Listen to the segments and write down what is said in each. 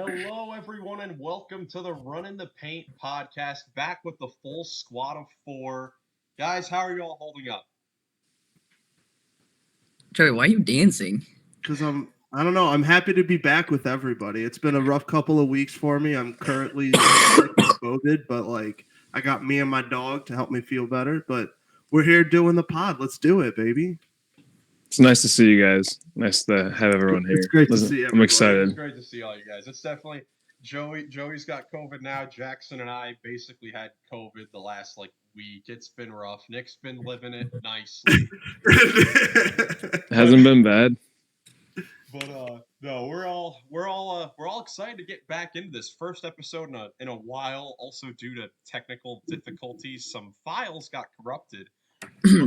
Hello, everyone, and welcome to the Runnin the Paint podcast. Back with the full squad of four. Guys, how are you all holding up? Joey, why are you dancing? Because I don't know, I'm happy to be back with everybody. It's been a rough couple of weeks for me. I'm currently sick with COVID, but I got me and my dog to help me feel better. But we're here doing the pod. Let's do it, baby. It's nice to see you guys. Nice to have everyone here. It's great to see I'm everybody. It's excited. great to see all you guys. It's definitely Joey's got COVID now. Jackson and I basically had COVID the last week. It's been rough. Nick's been living it nicely. Hasn't been bad. But no, we're all excited to get back into this first episode in a while. Also, due to technical difficulties, some files got corrupted.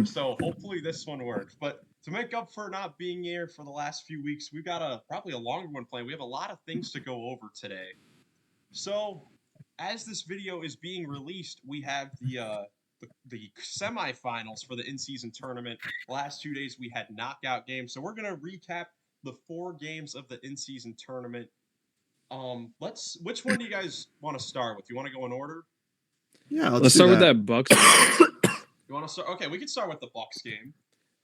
So hopefully this one works. But to make up for not being here for the last few weeks, we've got probably a longer one planned. We have a lot of things to go over today. So as this video is being released, we have the semifinals for the in-season tournament. The last 2 days we had knockout games. So we're gonna recap the 4 games of the in-season tournament. Which one do you guys want to start with? You want to go in order? Yeah, Let's start with that Bucks. You want to start? Okay, we can start with the Bucks game.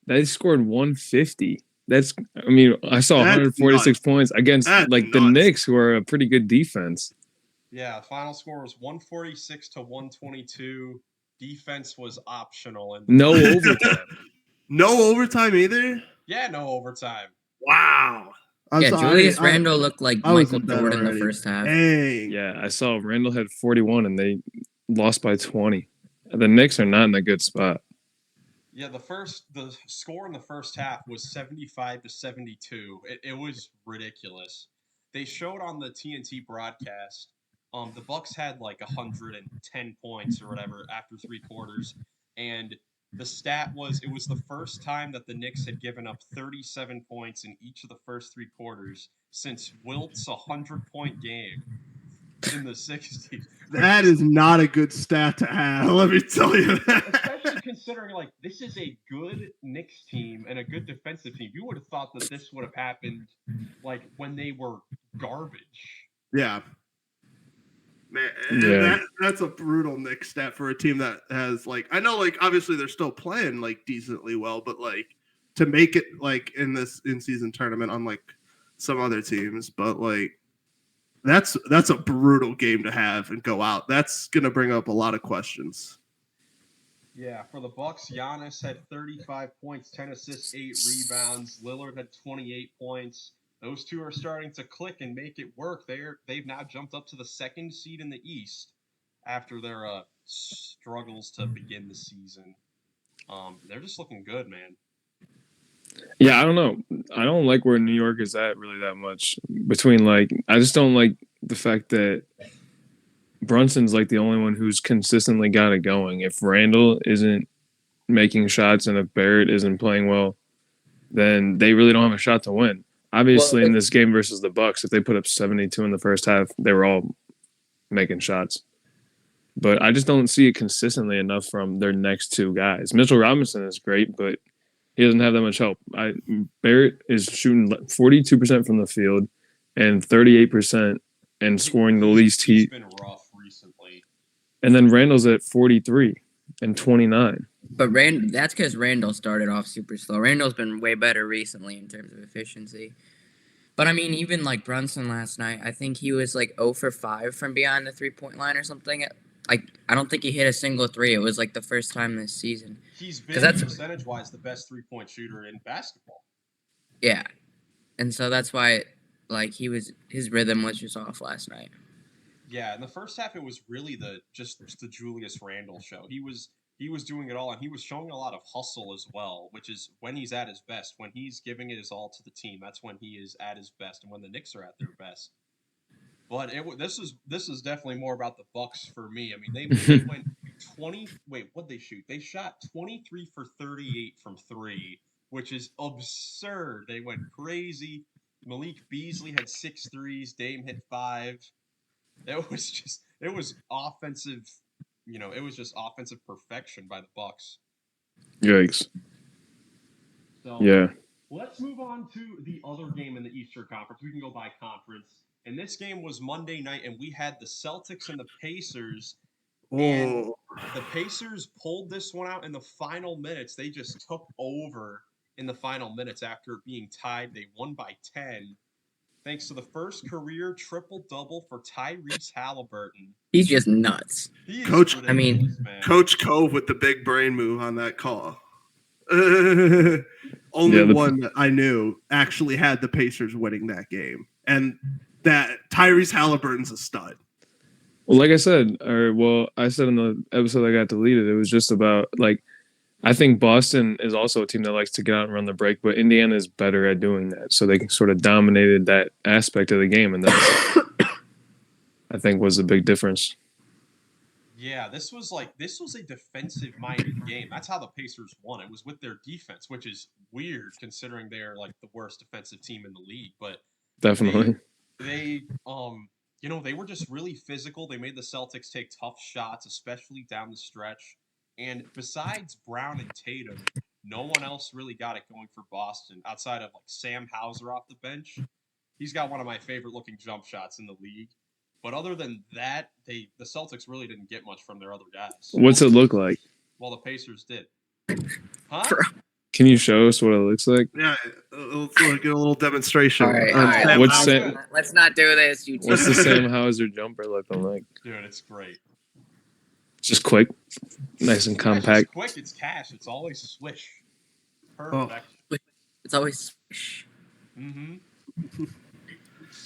They scored 150. I saw 146 nuts. points against That's the nuts. Knicks, who are a pretty good defense. Yeah, final score was 146 to 122. Defense was optional and No overtime. No overtime either? yeah, no overtime. Wow. Julius Randle looked like I was Michael in bed Jordan in the already. first half. Dang. Yeah, I saw Randall had 41 and they lost by 20. The Knicks are not in a good spot. Yeah, the score in the first half was 75 to 72. It was ridiculous. They showed on the TNT broadcast, the Bucks had 110 points or whatever after 3 quarters, and the stat was it was the first time that the Knicks had given up 37 points in each of the first 3 quarters since Wilt's 100-point game in the 60s. That is not a good stat to have. Let me tell you that. Especially considering this is a good Knicks team and a good defensive team. You would have thought that this would have happened when they were garbage. Yeah. Man, Yeah. that's a brutal Knicks stat for a team that has I know obviously they're still playing decently well, but to make it in this in-season tournament unlike some other teams, but that's a brutal game to have and go out. That's gonna bring up a lot of questions. Yeah, for the Bucks, Giannis had 35 points, 10 assists, 8 rebounds. Lillard had 28 points. Those two are starting to click and make it work. They've now jumped up to the 2nd seed in the East after their struggles to begin the season. They're just looking good, man. Yeah, I don't know. I don't like where New York is at really that much. Between I just don't like the fact that Brunson's the only one who's consistently got it going. If Randall isn't making shots and if Barrett isn't playing well, then they really don't have a shot to win. Obviously, in this game versus the Bucks, if they put up 72 in the first half, they were all making shots. But I just don't see it consistently enough from their next 2 guys. Mitchell Robinson is great, but he doesn't have that much help. Barrett is shooting 42% from the field and 38% and scoring the least He's heat. been rough recently. And then Randall's at 43 and 29. But that's because Randall started off super slow. Randall's been way better recently in terms of efficiency. But I mean, even Brunson last night, I think he was 0 for 5 from behind the 3-point line or something. I don't think he hit a single 3. It was the first time this season. He's been percentage-wise the best 3-point shooter in basketball. Yeah, and so that's why his rhythm was just off last night. Yeah, in the first half, it was really the Julius Randle show. He was doing it all, and he was showing a lot of hustle as well, which is when he's at his best. When he's giving it his all to the team, that's when he is at his best, and when the Knicks are at their best. But this is definitely more about the Bucks for me. I mean, they went 20. Wait, what'd they shoot? They shot 23 for 38 from 3, which is absurd. They went crazy. Malik Beasley had 6 threes. Dame hit 5. It was offensive. It was just offensive perfection by the Bucks. Yikes. So, Yeah. Let's move on to the other game in the Eastern Conference. We can go by conference. And this game was Monday night, and we had the Celtics and the Pacers. And Oh, the Pacers pulled this one out in the final minutes. They just took over in the final minutes after being tied. They won by 10, thanks to the first career triple-double for Tyrese Halliburton. He's just nuts. He is Coach- I mean- ridiculous, man. Coach Cove with the big brain move on that call. Only one that I knew actually had the Pacers winning that game, and that Tyrese Halliburton's a stud. Well, like I said, I said in the episode that got deleted, it was just about like I think Boston is also a team that likes to get out and run the break, but Indiana is better at doing that. So they sort of dominated that aspect of the game, and that I think was a big difference. Yeah, this was a defensive-minded game. That's how the Pacers won. It was with their defense, which is weird considering they're like the worst defensive team in the league. But Definitely. they they were just really physical. They made the Celtics take tough shots, especially down the stretch. And besides Brown and Tatum, no one else really got it going for Boston outside of like Sam Hauser off the bench. He's got one of my favorite looking jump shots in the league. But other than that, the Celtics really didn't get much from their other guys. What's it look like? Well, the Pacers did. Huh? Can you show us what it looks like? Yeah, let's get a little demonstration. All right, Sam What's Hauser. Sam- Let's not do this. You What's the Sam Hauser jumper looking like? Dude, it's great. Just quick, nice and It's compact. quick. It's cash. It's always swish. Oh. Perfect. It's always. Mm-hmm.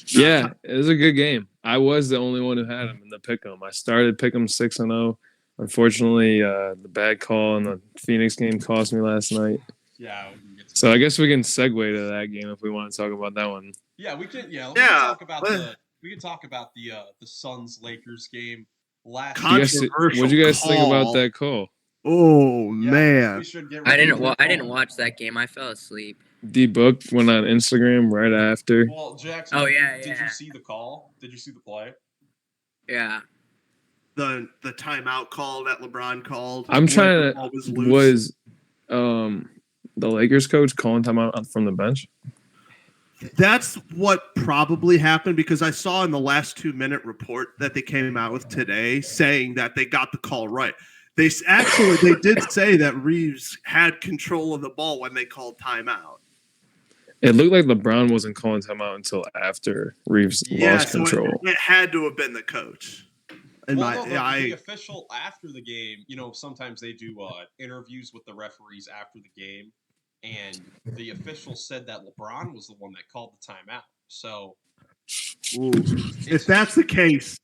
Yeah, it was a good game. I was the only one who had him in the pick'em. I started pick'em 6-0. Unfortunately, the bad call in the Phoenix game cost me last night. Yeah. We can get to So that. I guess we can segue to that game if we want to talk about that one. Yeah, we can. Yeah, Yeah, we can talk about the Suns Lakers game last. Con- You guys, Controversial what'd you guys think about call. that call? Oh Yeah, man, we should get I ready didn't. to I didn't call. watch that game. I fell asleep. D-Book went on Instagram right after. Well, Jackson. Oh, yeah, Did yeah. you see the call? Did you see the play? Yeah. the timeout call that LeBron called. I'm when trying the to. ball was loose. Was the Lakers coach calling timeout from the bench? That's what probably happened because I saw in the last 2-minute report that they came out with today saying that they got the call right. They did say that Reeves had control of the ball when they called timeout. It looked like LeBron wasn't calling timeout until after Reeves lost so control. it had to have been the coach. And The official after the game, sometimes they do interviews with the referees after the game, and the official said that LeBron was the one that called the timeout. So, if that's the case,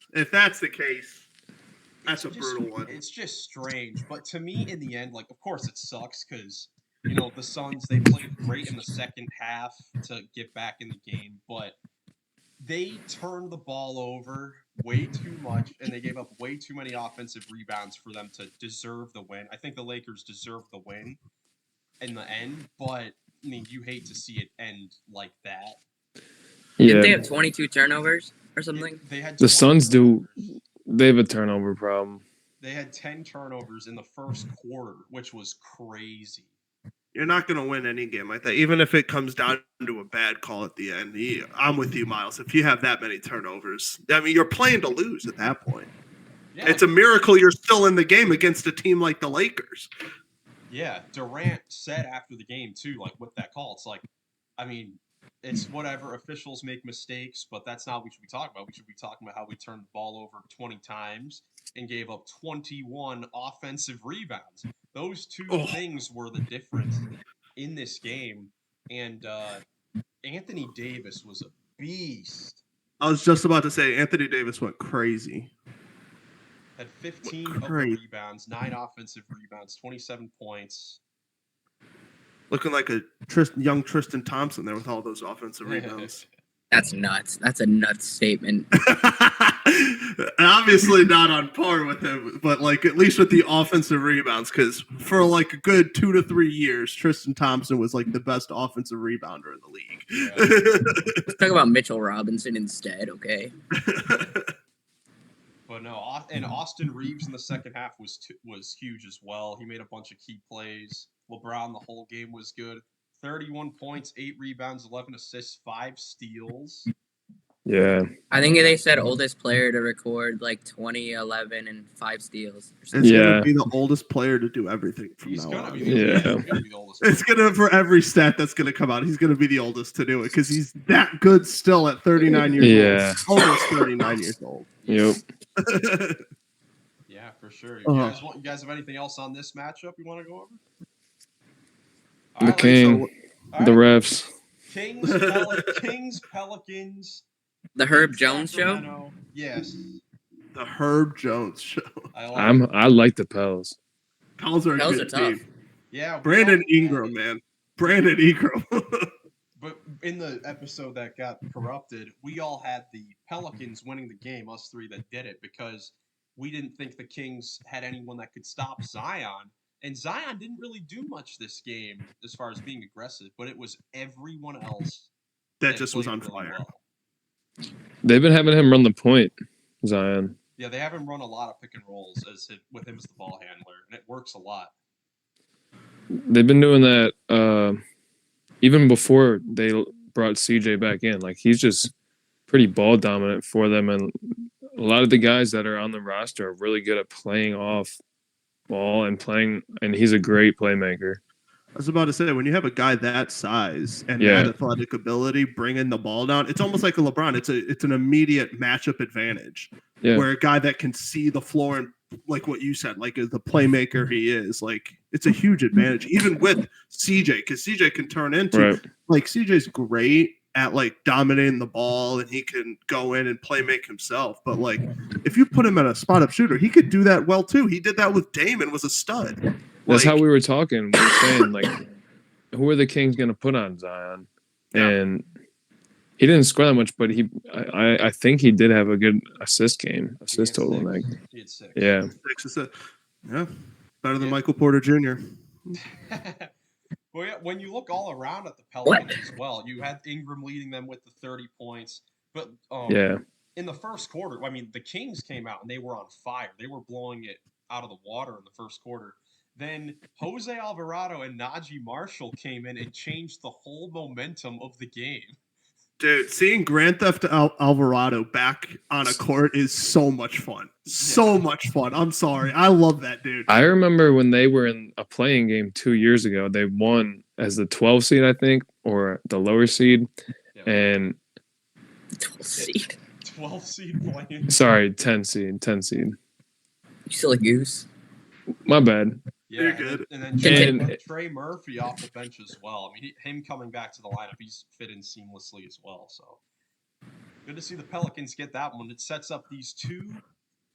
that's a brutal one. It's just strange. But to me, in the end, of course it sucks because, the Suns, they played great in the second half to get back in the game, but they turned the ball over way too much, and they gave up way too many offensive rebounds for them to deserve the win. I think the Lakers deserve the win in the end, but, you hate to see it end like that. Didn't they Yeah, have 22 turnovers or something? They had the 20 Suns do. turnovers. They have a turnover problem. They had 10 turnovers in the first quarter, which was crazy. You're not going to win any game like that, even if it comes down to a bad call at the end. I'm with you, Miles. If you have that many turnovers, you're playing to lose at that point. Yeah, It's a miracle you're still in the game against a team like the Lakers. Yeah, Durant said after the game, too, with that call, it's whatever. Officials make mistakes, but that's not what we should be talking about. We should be talking about how we turned the ball over 20 times and gave up 21 offensive rebounds. Those two things were the difference in this game. And Anthony Davis was a beast. I was just about to say Anthony Davis went crazy. Had 15 of the Great. rebounds, 9 offensive rebounds, 27 points. Looking like a young Tristan Thompson there with all those offensive rebounds. That's nuts. That's a nuts statement. Obviously not on par with him, but at least with the offensive rebounds, because for a good 2 to 3 years, Tristan Thompson was the best offensive rebounder in the league. Yeah. Let's talk about Mitchell Robinson instead, okay? But no, and Austin Reeves in the second half was huge as well. He made a bunch of key plays. LeBron the whole game was good. 31 points, 8 rebounds, 11 assists, 5 steals. Yeah. I think they said oldest player to record like 20, 11, and 5 steals. Or It's something. Yeah. gonna be the oldest player to do everything from He's now gonna on. be Yeah. he's gonna be the oldest. It's gonna for every stat that's gonna come out. He's gonna be the oldest to do it because he's that good still at 39 years Yeah. old, almost 39 years old. Yep. Yeah, for sure. Uh-huh. You guys have anything else on this matchup you want to go over? The All right, King, all the right. refs. Kings, Pelicans. The Herb Jones show. Sacramento. Yes, The Herb Jones show. I like the Pels. Pels are a Pels good are tough. team. Yeah, Brandon Ingram, man. Brandon Ingram. But in the episode that got corrupted, we all had the Pelicans winning the game, us three that did it, because we didn't think the Kings had anyone that could stop Zion. And Zion didn't really do much this game as far as being aggressive, but it was everyone else that just was played on really fire. well. They've been having him run the point, Zion. Yeah, they have him run a lot of pick and rolls with him as the ball handler, and it works a lot. They've been doing that even before they brought CJ back in. Like, he's just pretty ball dominant for them, and a lot of the guys that are on the roster are really good at playing off ball and he's a great playmaker. I was about to say, when you have a guy that size and Yeah. that athletic ability bringing the ball down, it's almost like a LeBron. It's an immediate matchup advantage. Yeah. Where a guy that can see the floor and, like what you said, like the playmaker he is, like it's a huge advantage, even with CJ, because CJ can turn into Right. like CJ's great at like dominating the ball and he can go in and play make himself. But like if you put him at a spot up shooter, he could do that well too. He did that with Damon, was a stud. That's Like, how we were talking. We were saying, like, who are the Kings going to put on Zion? Yeah. And he didn't score that much, but I think he did have a good assist total. Like, He had 6. yeah. yeah, better than Yeah. Michael Porter Jr. Well, yeah, when you look all around at the Pelicans as well, you had Ingram leading them with the 30 points. But Yeah. in the first quarter, I mean, the Kings came out and they were on fire. They were blowing it out of the water in the first quarter. Then Jose Alvarado and Najee Marshall came in and changed the whole momentum of the game. Dude, seeing Grand Theft Alvarado back on a court is so much fun. So much fun. I'm sorry. I love that dude. I remember when they were in a playing game 2 years ago, they won as the 12 seed, I think, or the lower seed. Yeah. And 12 seed. 12 seed playing. sorry, 10 seed. You still a goose? My bad. Yeah, You're good. And then Trey Murphy off the bench as well. I mean, him coming back to the lineup, he's fit in seamlessly as well. So good to see the Pelicans get that one. It sets up these two,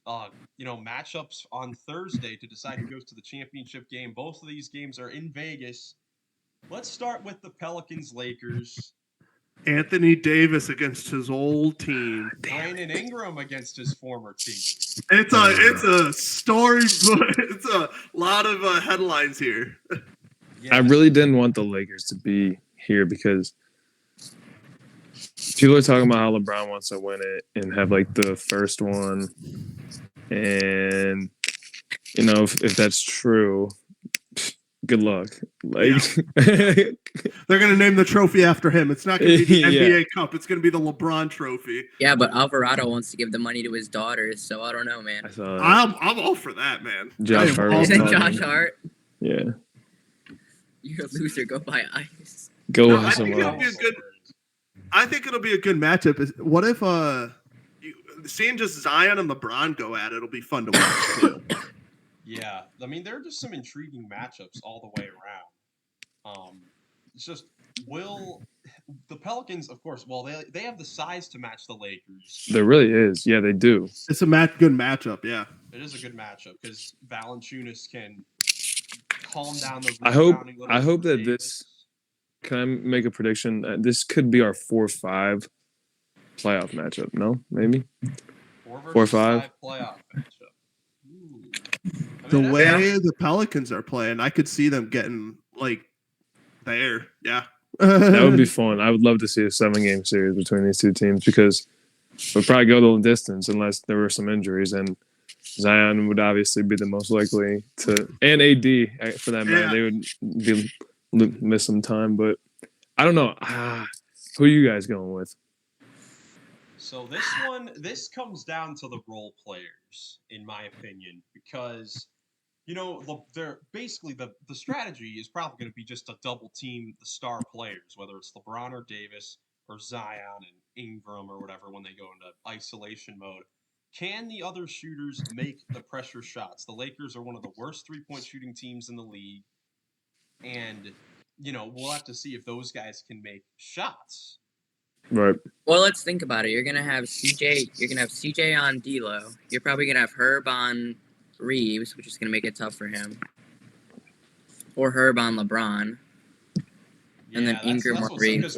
matchups on Thursday to decide who goes to the championship game. Both of these games are in Vegas. Let's start with the Pelicans-Lakers. Anthony Davis against his old team. Brandon Ingram against his former team. It's a story, but it's a lot of headlines here. Yes. I really didn't want the Lakers to be here because people are talking about how LeBron wants to win it and have like the first one. And, if that's true, good luck. Like, They're going to name the trophy after him. It's not going to be the Yeah. NBA Cup. It's going to be the LeBron Trophy. Yeah, but Alvarado wants to give the money to his daughters, so I don't know, man. I saw I'm all for that, man. Josh I am Hart all was for Isn't that. talking. Josh Hart? Yeah. You're a loser. Go buy ice. Go No, have I some think it'll fun. be a good. I think it'll be a good matchup. What if seeing just Zion and LeBron go at it? It'll be fun to watch too. Yeah, I mean, there are just some intriguing matchups all the way around. It's just, will the Pelicans, of course, well, they have the size to match the Lakers. There really is. Yeah, they do. It's a good matchup. Yeah. It is a good matchup because Valanciunas can calm down the I hope rebounding little that Davis. this. Can I make a prediction? This could be our 4-5 playoff matchup. No, maybe 4 versus 4-5 playoff matchup. Ooh. I The mean, way that's- the Pelicans are playing, I could see them getting like there. Yeah. that would be fun. I would love to see a 7-game series between these two teams because we'd probably go the distance unless there were some injuries, and Zion would obviously be the most likely to, and AD for that matter. Yeah. They would be miss some time, but I don't know. Who are you guys going with? So this comes down to the role players, in my opinion, because they're basically the strategy is probably going to be just to double team the star players, whether it's LeBron or Davis or Zion and Ingram or whatever when they go into isolation mode. Can the other shooters make the pressure shots? The Lakers are one of the worst 3-point shooting teams in the league, and we'll have to see if those guys can make shots. Right. Well, let's think about it. You're gonna have CJ. You're gonna have CJ on D'Lo. You're probably gonna have Herb on Reeves, which is gonna make it tough for him. Or Herb on LeBron. And then Ingram or Reeves.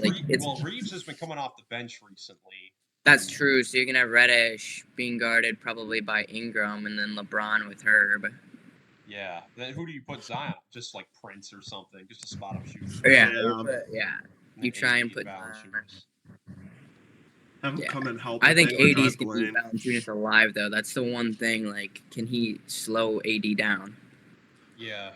Reeves has been coming off the bench recently. That's true. So you're gonna have Reddish being guarded probably by Ingram, and then LeBron with Herb. Yeah. Then who do you put Zion? Just like Prince or something, just a spot up shooter. Yeah. You try and put have him come and help. I think AD's gonna keep Valanciunas alive though. That's the one thing. Like, can he slow AD down? Yeah.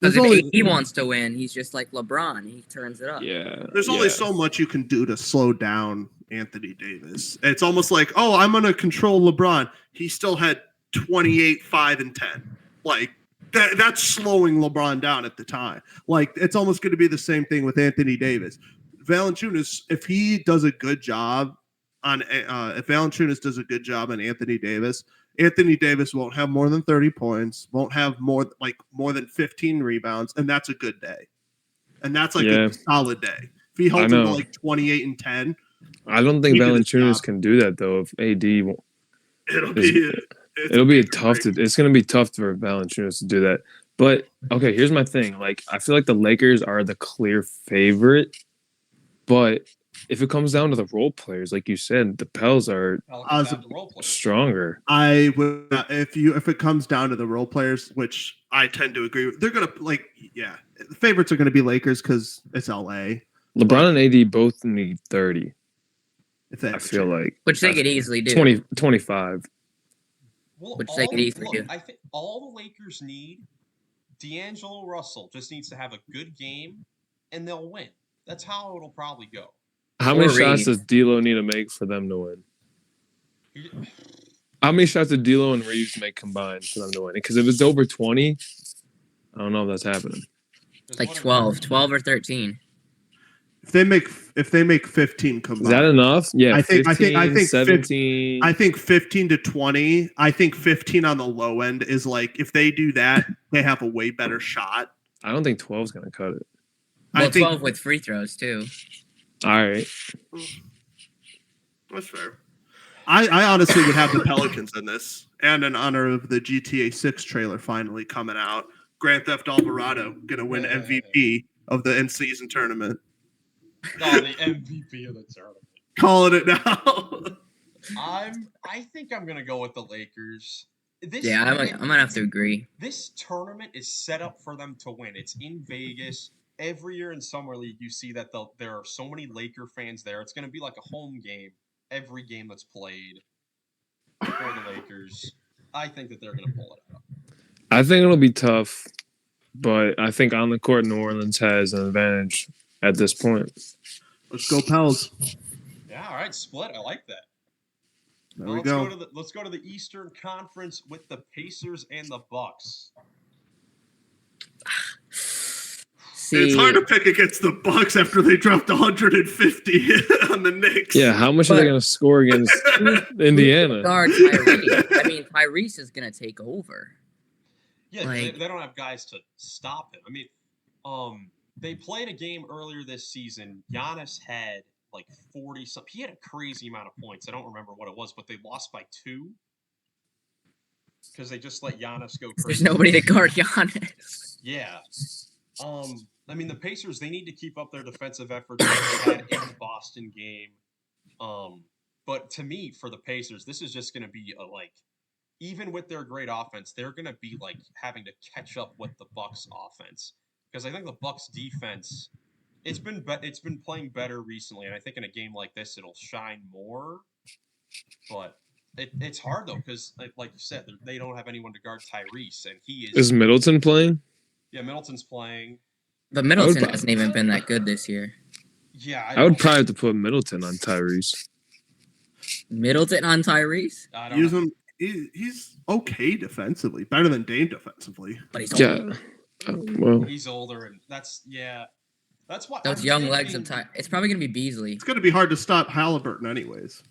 Because if AD wants to win, he's just like LeBron. He turns it up. Yeah. There's only so much you can do to slow down Anthony Davis. It's almost like, oh, I'm gonna control LeBron. He still had 28, 5, and 10. Like that's slowing LeBron down at the time. Like it's almost going to be the same thing with Anthony Davis. Valanciunas, if he does a good job on Anthony Davis won't have more than 30 points, won't have more than 15 rebounds, and that's a good day. And that's like a solid day. If he holds him to like 28 and 10, I don't think Valanciunas can do that though. If AD won't, it'll be tough to. It's going to be tough for Valanciunas to do that. But okay, here's my thing. Like, I feel like the Lakers are the clear favorite, but if it comes down to the role players, like you said, the Pels are stronger. I would if it comes down to the role players, which I tend to agree with. They're gonna the favorites are gonna be Lakers because it's LA. LeBron and AD both need 30. I feel like, which they could easily do. 25. Well, which they could easily do. I think all the Lakers need, D'Angelo Russell just needs to have a good game, and they'll win. That's how it'll probably go. How many shots does D'Lo need to make for them to win? How many shots did D'Lo and Reeves make combined for them to win? Because if it's over 20, I don't know if that's happening. Like 12 or 13. If they make 15 combined, is that enough? Yeah, I think 17. I think 15 to 20. I think 15 on the low end is like if they do that, they have a way better shot. I don't think 12 is going to cut it. Well, 12 with free throws too. All right, that's fair. I honestly would have the Pelicans in this, and in honor of the GTA 6 trailer finally coming out, Grand Theft Alvarado gonna win MVP of the in-season tournament. Oh, the MVP of the tournament. Calling it now. I think I'm gonna go with the Lakers. I'm gonna have to agree. This tournament is set up for them to win. It's in Vegas. Every year in Summer League, you see that there are so many Laker fans there. It's gonna be like a home game. Every game that's played for the Lakers. I think that they're gonna pull it out. I think it'll be tough, but I think on the court, New Orleans has an advantage at this point. Let's go Pels. Yeah, all right, split. I like that. There we go. Let's go to the Eastern Conference with the Pacers and the Bucks. It's hard to pick against the Bucks after they dropped 150 on the Knicks. Yeah, how much are they going to score against Indiana? Tyrese is going to take over. Yeah, they don't have guys to stop him. I mean, they played a game earlier this season. Giannis had like 40-something. He had a crazy amount of points. I don't remember what it was, but they lost by 2 because they just let Giannis go crazy. There's nobody to guard Giannis. Yeah. I mean, the Pacers, they need to keep up their defensive effort that they had in the Boston game. But to me, for the Pacers, this is just going to be even with their great offense, they're going to be like having to catch up with the Bucks offense. Because I think the Bucks defense, it's been playing better recently, and I think in a game like this, it'll shine more. But it's hard, though, because like you said, they don't have anyone to guard Tyrese, and he is... Is Middleton playing? Yeah, Middleton's playing. But Middleton hasn't even been that good this year. Yeah, I would probably have to put Middleton on Tyrese. Middleton on Tyrese? I don't Use know. him. He's okay defensively, better than Dame defensively. But he's old. Yeah. Well, He's older, and that's why Those I'm young legs thinking- of Ty. It's probably gonna be Beasley. It's going to be hard to stop Halliburton, anyways.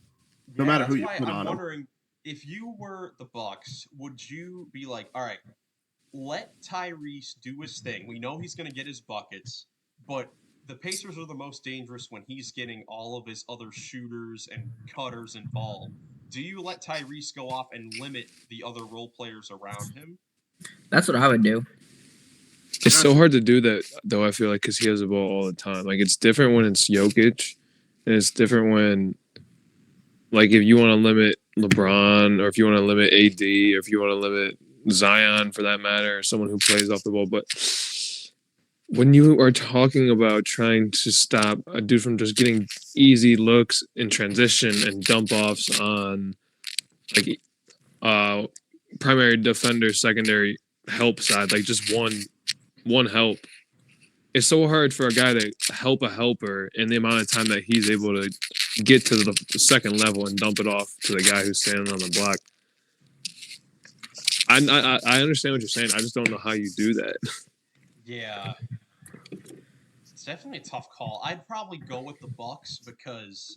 No matter who that's you why put I'm on him. wondering if you were the Bucks, would you be like, all right, let Tyrese do his thing. We know he's going to get his buckets, but the Pacers are the most dangerous when he's getting all of his other shooters and cutters involved. Do you let Tyrese go off and limit the other role players around him? That's what I would do. it's so hard to do that, though, I feel like, because he has the ball all the time. Like, it's different when it's Jokic, and it's different when, like, if you want to limit LeBron, or if you want to limit AD, or if you want to limit Zion, for that matter, or someone who plays off the ball. But when you are talking about trying to stop a dude from just getting easy looks in transition and dump offs on, like, primary defender, secondary help side, like just one help. It's so hard for a guy to help a helper in the amount of time that he's able to get to the second level and dump it off to the guy who's standing on the block. I understand what you're saying. I just don't know how you do that. Yeah. It's definitely a tough call. I'd probably go with the Bucks because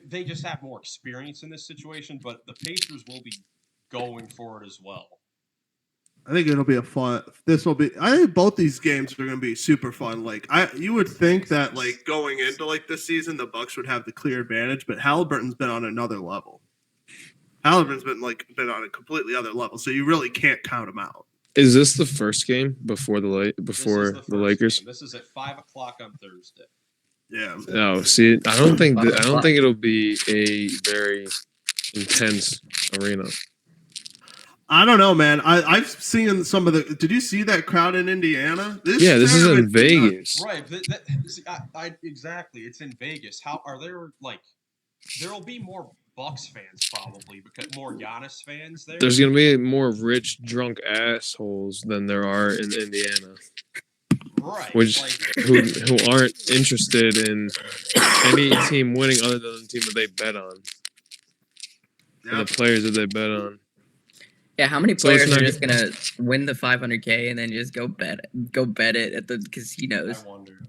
they just have more experience in this situation, but the Pacers will be going for it as well. I think it'll be a fun. I think both these games are going to be super fun. Like you would think that like going into like this season, the Bucks would have the clear advantage, but Halliburton's been on another level. Halliburton's been on a completely other level, so you really can't count him out. Is this the first game before the Lakers? Game. This is at 5:00 on Thursday. Yeah. No, see, I don't think it'll be a very intense arena. I don't know, man. I've seen some of the. Did you see that crowd in Indiana? This is in Vegas. Right. Exactly. It's in Vegas. How are there like? There'll be more Bucks fans probably because more Giannis fans there. There's gonna be more rich, drunk assholes than there are in Indiana. Right. Which who aren't interested in any team winning other than the team that they bet on. Yep. And the players that they bet on. Yeah, how many players are just gonna win the 500K and then just go bet it at the casinos? I wonder.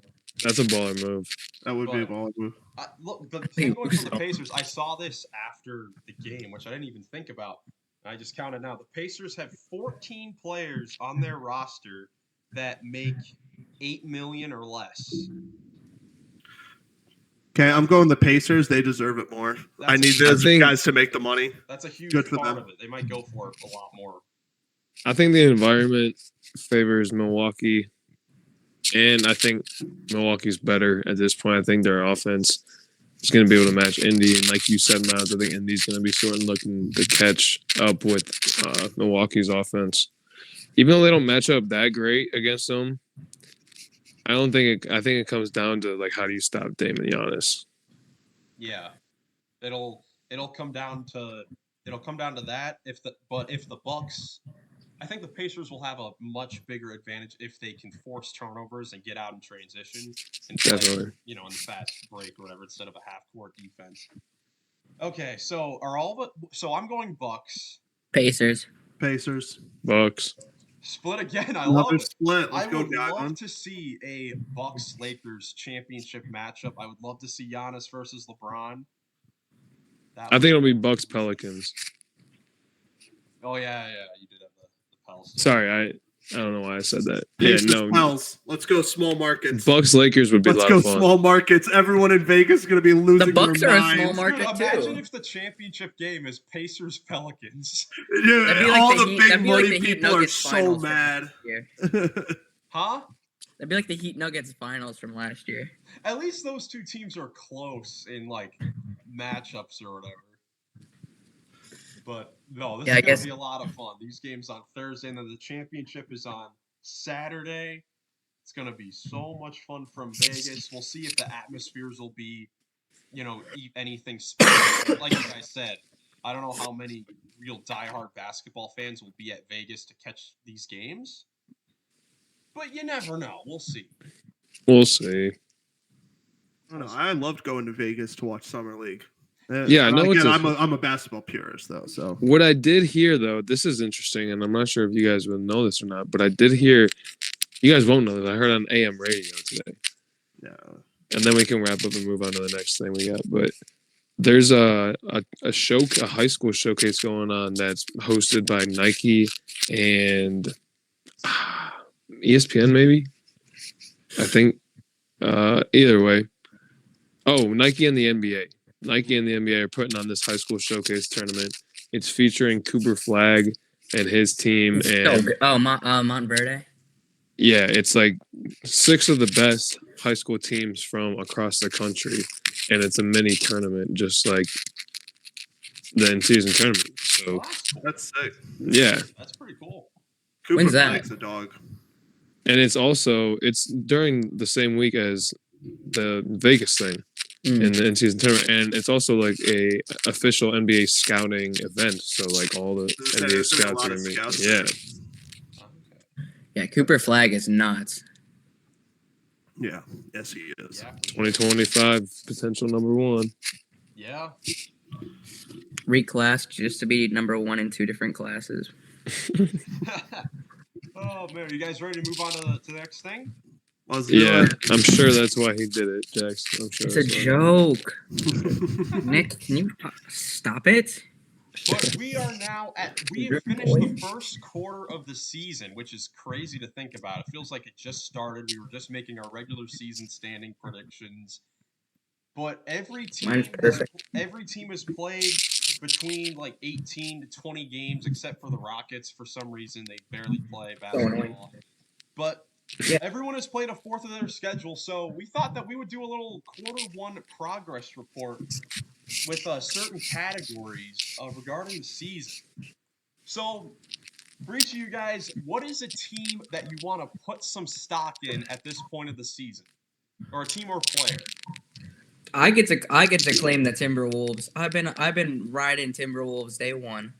That's a baller move. That would be a baller move. Look, the thing going for the Pacers, I saw this after the game, which I didn't even think about. I just counted now. The Pacers have 14 players on their roster that make $8 million or less. Okay, I'm going the Pacers. They deserve it more. I need those guys to make the money. That's a huge part of it. They might go for it a lot more. I think the environment favors Milwaukee, and I think Milwaukee's better at this point. I think their offense is going to be able to match Indy, and like you said, Miles, I think Indy's going to be sort of looking to catch up with Milwaukee's offense. Even though they don't match up that great against them, I think it comes down to like how do you stop Dame and Giannis? Yeah, it'll come down to that. If the Bucks, I think the Pacers will have a much bigger advantage if they can force turnovers and get out in transition and play, definitely, in the fast break or whatever instead of a half court defense. Okay, so I'm going Bucks. Pacers. Bucks. Split again. I love it. Split. I would love to see a Bucks-Lakers championship matchup. I would love to see Giannis versus LeBron. I think it'll be Bucks-Pelicans. Oh, yeah. You did have the Pels. Sorry, I don't know why I said that. Pels. Let's go small markets. Bucks-Lakers would be a lot of fun. Let's go small markets. Everyone in Vegas is going to be losing the Bucks their are minds. A small market Dude, too. imagine if the championship game is Pacers-Pelicans. Yeah, like all the Heat, big money like people are so mad. Huh? That'd be like the Heat Nuggets finals from last year. At least those two teams are close in like matchups or whatever. But no, this is going to be a lot of fun. These games on Thursday, and then the championship is on Saturday. It's going to be so much fun from Vegas. We'll see if the atmospheres will be, anything special. Like you guys said, I don't know how many real diehard basketball fans will be at Vegas to catch these games. but you never know. We'll see. We'll see. I don't know. I loved going to Vegas to watch Summer League. Yeah, I know Again, it's I'm a basketball purist though, so what I did hear though. This is interesting, and I'm not sure if you guys will know this or not, but I did hear. You guys won't know this. I heard on AM radio today. yeah. And then we can wrap up and move on to the next thing we got. But there's a high school showcase going on that's hosted by Nike and ESPN, maybe. I think either way. Oh, Nike and the NBA. Nike and the NBA are putting on this high school showcase tournament. It's featuring Cooper Flag and his team. Montverde. Yeah, it's like 6 of the best high school teams from across the country, and it's a mini tournament, just like the in-season tournament. So That's sick. yeah, That's pretty cool. Cooper When's that? Flag's a dog. and it's during the same week as the Vegas thing in the in-season tournament, and it's also like a official NBA scouting event. So like all the NBA There's a scouts lot are of gonna be scouts. yeah. Yeah, Cooper Flag is nuts. Yeah. Yes, he is. Yeah. 2025 potential number 1. Yeah. Reclassed just to be number 1 in 2 different classes. Oh man, are you guys ready to move on to the next thing? Let's do Yeah, it. I'm sure that's why he did it, Jax. I'm sure. It's a that's why. joke. Nick, can you stop it? But we are now we have finished the first quarter of the season, which is crazy to think about. It feels like it just started. We were just making our regular season standing predictions. But every team has played between like 18 to 20 games, except for the Rockets. For some reason, they barely play basketball. But everyone has played a fourth of their schedule, so we thought that we would do a little quarter 1 progress report with certain categories regarding the season. So, for each of you guys, what is a team that you want to put some stock in at this point of the season, or a team or player? I get to claim the Timberwolves. I've been riding Timberwolves day 1.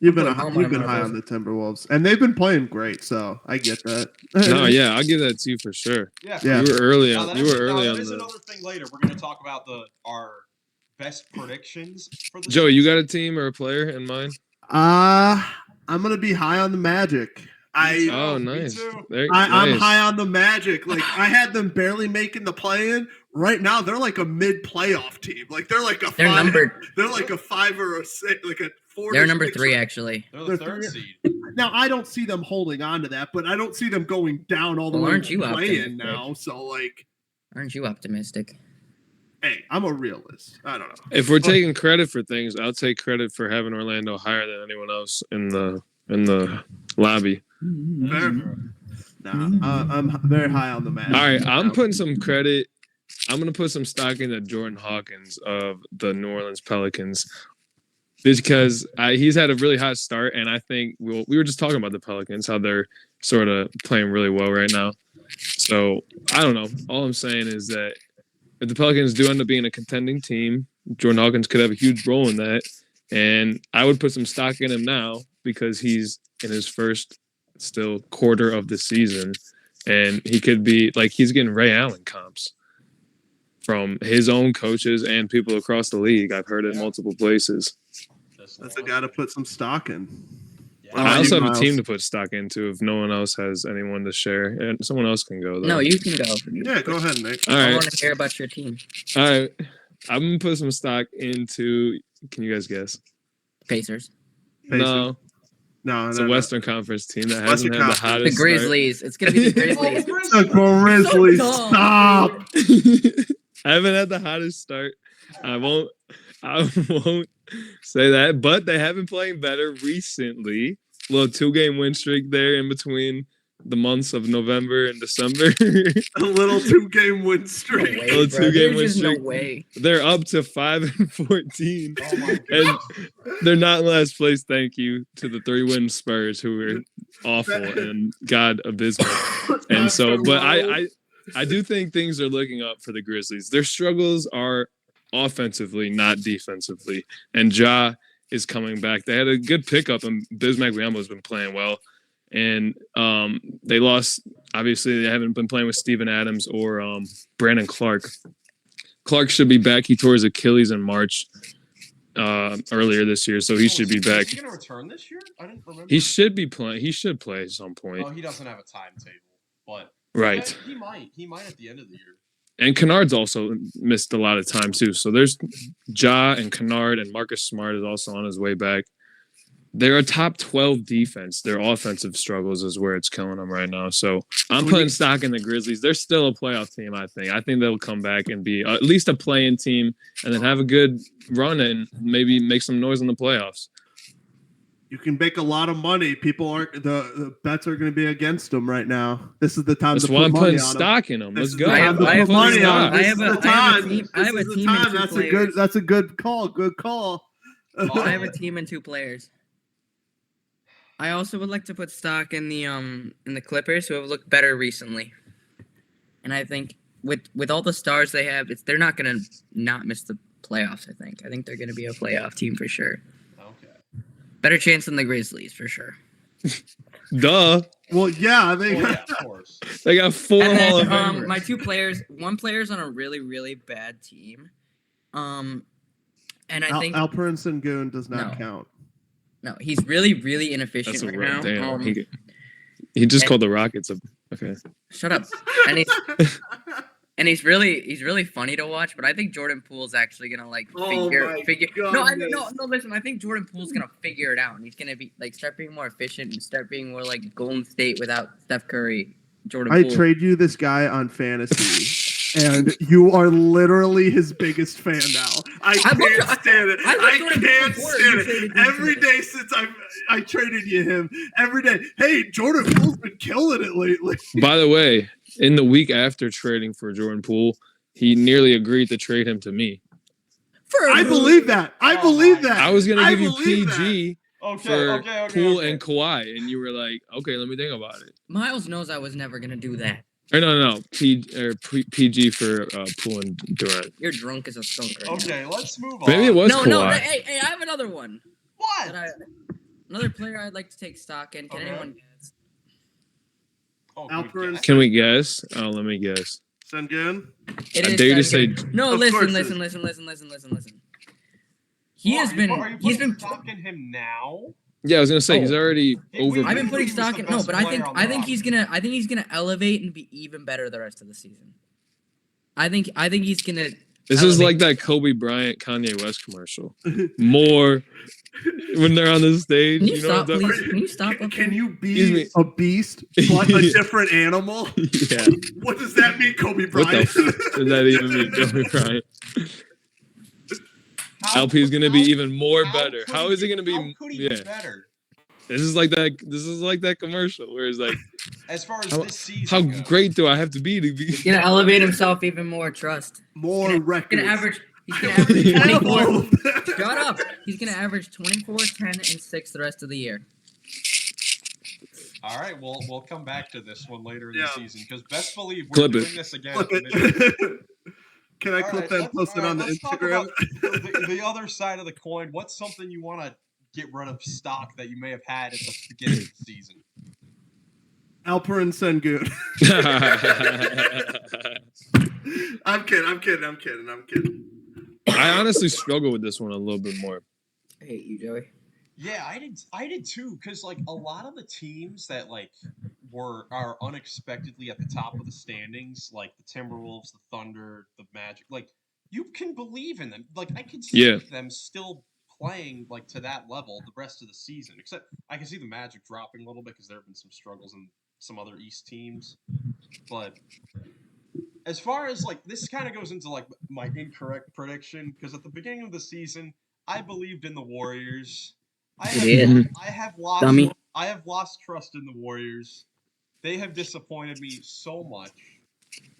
You've been Put a helmet you've on been one of high those. on the Timberwolves, and they've been playing great, so I get that. No, yeah, I'll give that to you for sure. Yeah. Yeah. You were early Now, on. that You is- were early now, on that is the. another thing later. We're going to talk about our best predictions for the Joey, you season. got a team or a player in mind? I'm gonna be high on the Magic. Oh, me nice. too. I'm Nice. high on the Magic. Like I had them barely making the play-in. Right now, they're like a mid-playoff team. Like they're like a They're 5. number They're like a 5 or a 6, like a 4. they're to number 6. 3 actually. They're the They're third three- seed. Now I don't see them holding on to that, but I don't see them going down all the Well, way aren't to you play-in optimistic? now. So like, Aren't you optimistic? hey, I'm a realist. I don't know. If we're taking credit for things, I'll take credit for having Orlando higher than anyone else in the lobby. Fair. Nah, I'm very high on the Magic. All right, I'm putting some credit. I'm gonna put some stock into Jordan Hawkins of the New Orleans Pelicans because he's had a really hot start, and I think we were just talking about the Pelicans, how they're sort of playing really well right now. So I don't know. All I'm saying is that if the Pelicans do end up being a contending team, Jordan Hawkins could have a huge role in that, and I would put some stock in him now because he's in his first still quarter of the season, and he could be like he's getting Ray Allen comps from his own coaches and people across the league. I've heard it multiple places. That's a guy to put some stock in. Yeah. What about I also you, have a team Miles? to put stock into if no one else has anyone to share, and someone else can go though. No, you can go. Yeah, go ahead, Nick. All I right, want to hear about your team. all right. I'm gonna put some stock into. Can you guys guess? Pacers. No, No, it's no, a no. Western Conference team that Western hasn't had the Conference. The hottest start. Grizzlies. It's gonna be the Grizzlies. The Grizzlies, So dumb. stop. I haven't had the hottest start. I won't say that, but they have been playing better recently. A little 2-game win streak there in between the months of November and December. A little 2-game win No streak. way, Little bro. 2-game There's win just no streak. way. They're up to 5-14. Oh my And they're not in last place, thank you to the 3-win Spurs, who were awful and God abysmal. And so, but I do think things are looking up for the Grizzlies. Their struggles are offensively, not defensively. And Ja is coming back. They had a good pickup, and Bismack Biyombo has been playing well. and they lost. Obviously, they haven't been playing with Steven Adams or Brandon Clark. Clark should be back. He tore his Achilles in March earlier this year, so he should be back. Is he going to return this year? I didn't remember. He should be playing. He should play at some point. Oh, he doesn't have a timetable, but right. He might. He might at the end of the year. And Kennard's also missed a lot of time too. So there's Ja and Kennard, and Marcus Smart is also on his way back. They're a top 12 defense. Their offensive struggles is where it's killing them right now. So I'm putting stock in the Grizzlies. They're still a playoff team, I think. I think they'll come back and be at least a play-in team and then have a good run and maybe make some noise in the playoffs. You can make a lot of money. People aren't the bets are going to be against them right now. This is the time. That's to why put I'm money putting on stock in them. Let's go. I have money on. I have a team. I have a team and 2 That's players. That's a good call. Good call. I have a team and 2 players. I also would like to put stock in the Clippers, who have looked better recently. And I think with all the stars they have, they're not gonna not miss the playoffs. I think they're gonna be a playoff team for sure. Okay. Better chance than the Grizzlies for sure. Duh. Well, yeah, Of course. They got 4 And Hall of then Famers. my 2 players, one player's on a really really bad team. And I think Alperen Sengun does not No. count. no, he's really really inefficient That's a right now. damn. He just and- called the Rockets a okay. Shut up. And he's really funny to watch, but I think Jordan Poole's actually gonna figure. No. Listen, I think Jordan Poole's gonna figure it out, and he's gonna be start being more efficient and start being more like Golden State without Steph Curry. Jordan I Poole. trade you this guy on fantasy, and you are literally his biggest fan now. I can't stand it. I can't stand it. Every day since I traded you him, every day. Hey, Jordan Poole's been killing it lately. By the way, in the week after trading for Jordan Poole, he nearly agreed to trade him to me. I believe that. I believe that. I was gonna give you believe PG for Okay. Poole and Kawhi, and you were like, "Okay, let me think about it." Miles knows I was never gonna do that. Or no, PG for Poole and Durant. You're drunk as a skunk right now. Okay, let's move on. Maybe it was No. Kawhi. Hey, I have another one. What? Another player I'd like to take stock in. Can Okay. anyone guess? Oh, Alperen guess? Can we guess? Oh, let me guess. Sengun? It I is dare you to Sengun. say- No, Of listen. course Listen. He has Are been. you He's putting been. stock in him now? Yeah, I was gonna say he's Oh. already over. We've I've been putting He was stock the in. No, best but I player think on the I think roster. he's gonna elevate and be even better the rest of the season. I think he's gonna. This is elevate. like that Kobe Bryant Kanye West commercial. More when they're on the stage. Can you You know stop, what I'm please? Can you stop? Up Can there? you Excuse be me. a beast but a different animal? Yeah. What does that mean, Kobe What Bryant? the f- does that even mean, Kobe Bryant? LP is gonna be even more better. How is it gonna be? How could he be better? This is like that commercial where it's like, As far as How- this season how goes. great do I have to be? He's gonna elevate himself even more. Trust. More He's records. gonna average. He's gonna average 24. All of that. Shut up. He's gonna average 24, 10, and 6 the rest of the year. All right, we'll come back to this one later in Yeah. the season because best believe we're Clip doing it. this again. Flip at the midnight. it. Can I clip that and post it on the let's talk Instagram? about the other side of the coin. What's something you want to get rid of stock that you may have had at the beginning of the season? Alperen Sengun. I'm kidding. I honestly struggle with this one a little bit more. I hate you, Joey. Yeah, I did too, because like a lot of the teams that like are unexpectedly at the top of the standings, like the Timberwolves, the Thunder, the Magic, like you can believe in them. Like I could see Yeah. them still playing like to that level the rest of the season. Except I can see the Magic dropping a little bit because there have been some struggles in some other East teams. But as far as like this kind of goes into like my incorrect prediction, because at the beginning of the season I believed in the Warriors. I have lost Dummy. I have lost trust in the Warriors. They have disappointed me so much.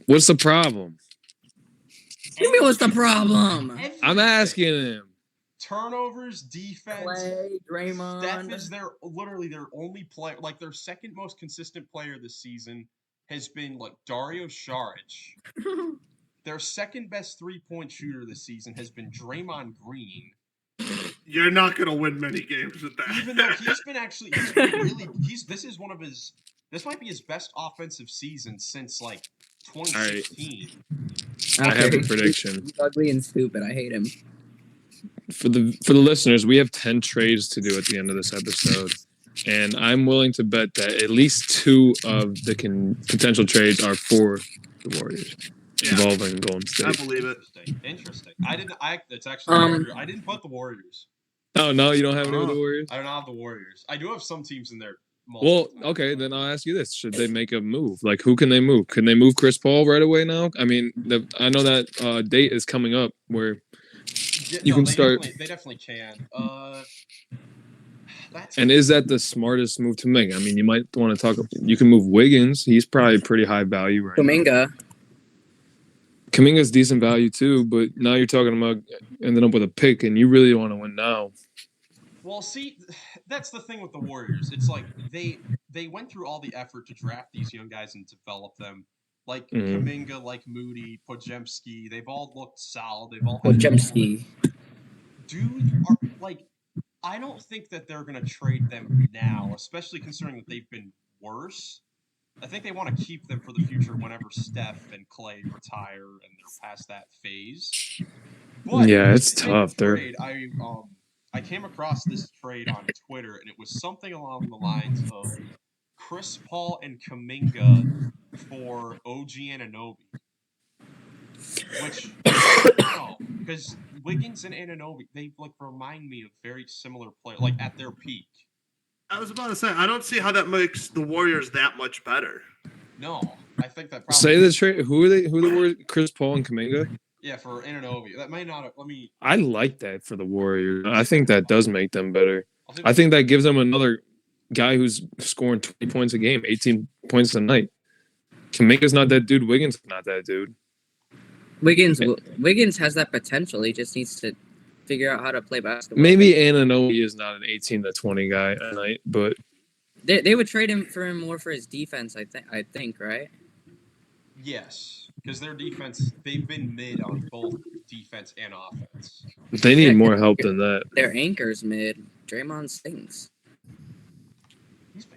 What's the problem? Tell me what's the problem? I'm Everything. asking him. Turnovers, defense. Clay, Draymond. Steph is literally their only player, like their second most consistent player this season has been like Dario Saric. Their second best 3-point shooter this season has been Draymond Green. You're not going to win many games with that. Even though he's been really this might be his best offensive season since like 2016. I have a Okay. prediction. He's ugly and stupid. I hate him. For the listeners, we have 10 trades to do at the end of this episode. And I'm willing to bet that at least 2 of the potential trades are for the Warriors. Involving Golden State. I believe it. Interesting. It's actually the Warriors. I didn't put the Warriors. Oh, no, you don't have any of the Warriors? I don't have the Warriors. I do have some teams in there. Well, okay, then I'll ask you this. Should they make a move? Like, who can they move? Can they move Chris Paul right away now? I mean, I know that date is coming up where you can start. They definitely can. And is that the smartest move to make? I mean, you might want to talk. You can move Wiggins. He's probably pretty high value right now. Kuminga's decent value too, but now you're talking about ending up with a pick, and you really want to win now. Well, see, that's the thing with the Warriors. It's like they went through all the effort to draft these young guys and develop them. Like Kuminga, like Moody, Podziemski, they've all looked solid. They've all had Podziemski. I don't think that they're going to trade them now, especially considering that they've been worse. I think they want to keep them for the future whenever Steph and Clay retire and they're past that phase. But yeah, it's tough. I came across this trade on Twitter, and it was something along the lines of Chris Paul and Kuminga for OG Anunoby. Which, because Wiggins and Anunoby, they remind me of very similar players, like at their peak. I was about to say, I don't see how that makes the Warriors that much better. No, I think that probably... Say the trade. Who are they? Who were Chris Paul and Kuminga? Yeah, for Anunoby. That might not... I like that for the Warriors. I think that does make them better. I think that gives them another guy who's scoring 20 points a game, 18 points a night. Kuminga's not that dude. Wiggins is not that dude. Wiggins has that potential. He just needs to figure out how to play basketball. Maybe Anunoby is not an 18 to 20 guy a night, but they would trade him for more for his defense. I think, right? Yes, because their defense, they've been mid on both defense and offense. They need more help than that. Their anchor's mid. Draymond stinks.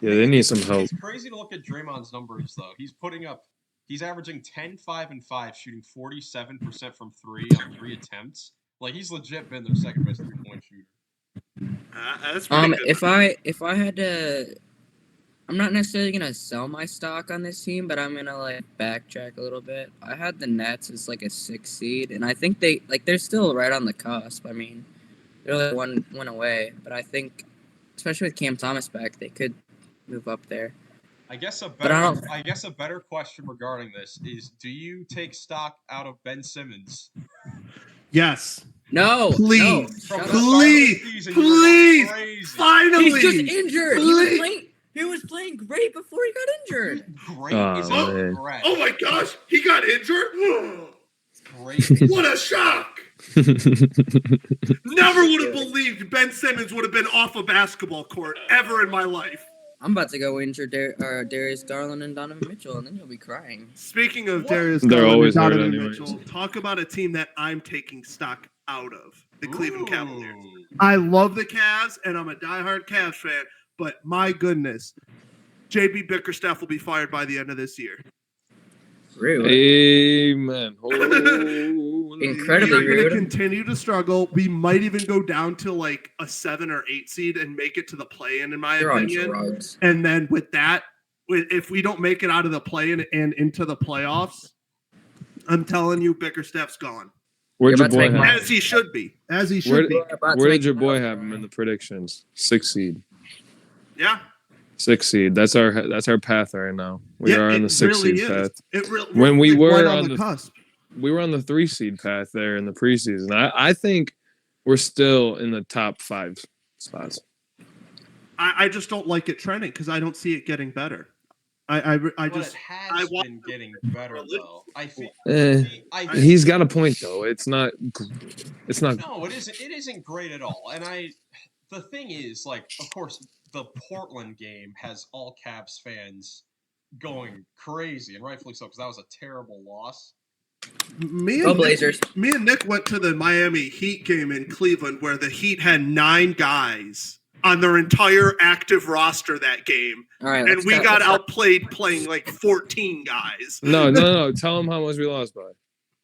Yeah, they need some help. It's crazy to look at Draymond's numbers, though. He's averaging 10, 5, and 5, shooting 47% from 3 on 3 attempts. Like, he's legit been their second best 3-point shooter. That's pretty good. If I had to, I'm not necessarily gonna sell my stock on this team, but I'm gonna backtrack a little bit. I had the Nets as a 6 seed, and I think they're still right on the cusp. I mean, they're one away, but I think, especially with Cam Thomas back, they could move up there. I guess a better question regarding this is: do you take stock out of Ben Simmons? Yes. No. Please. No. Please. Finally. He's just injured. He was playing great before he got injured. Great. Oh my gosh. He got injured? Great. What a shock. Never would have believed Ben Simmons would have been off a basketball court ever in my life. I'm about to go injure Darius Garland and Donovan Mitchell, and then you'll be crying. Speaking of Darius They're Garland always and Donovan anyways. Mitchell, talk about a team that I'm taking stock out of, the Cleveland Cavaliers. I love the Cavs, and I'm a diehard Cavs fan, but my goodness, JB Bickerstaff will be fired by the end of this year. Really? Amen. Incredibly We're going rude. to continue to struggle. We might even go down to a 7 or 8 seed and make it to the play-in, in my opinion. Drugs. And then with that, if we don't make it out of the play-in and into the playoffs, I'm telling you, Bickerstaff's gone. Where'd your boy have? As he should be. As he should be. Where did your boy have him in the predictions? 6 seed. Yeah. 6 seed. That's our path right now. We are on the 6 really seed path. When we were right on the cusp. We were on the 3 seed path there in the preseason. I think we're still in the top 5 spots. I just don't like it trending because I don't see it getting better. It has been getting better though. I feel he's got a point though. It's not. No, it isn't. It isn't great at all. And the thing is, of course, the Portland game has all Cavs fans going crazy, and rightfully so, because that was a terrible loss. Me Go and Nick, Blazers. me and Nick went to the Miami Heat game in Cleveland where the Heat had 9 guys on their entire active roster that game. All right, And we got outplayed playing like 14 guys. No. Tell them how much we lost by.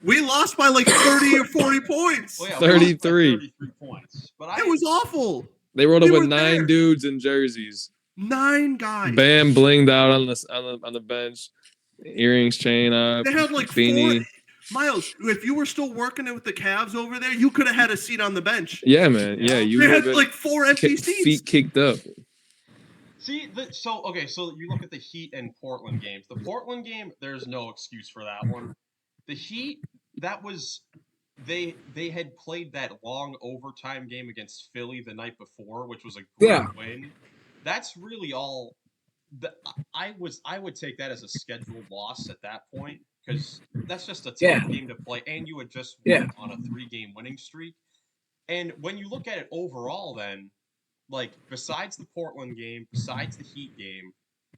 We lost by like 30 or 40 points. Well, yeah, 33. 33 points. But It was awful. They rolled We up with were 9 there. dudes in jerseys. 9 guys. Bam blinged out on the bench. Earrings, chain up. They had like beanie. 4. Miles, if you were still working with the Cavs over there, you could have had a seat on the bench. Yeah, man. Yeah, you They would had have like 4 empty seats. feet kicked up. See, so you look at the Heat and Portland games. The Portland game, there's no excuse for that one. The Heat, that was they had played that long overtime game against Philly the night before, which was a great win. That's really all. I would take that as a scheduled loss at that point because that's just a tough game to play, and you had just won on a 3-game winning streak. And when you look at it overall, then, like, besides the Portland game, besides the Heat game,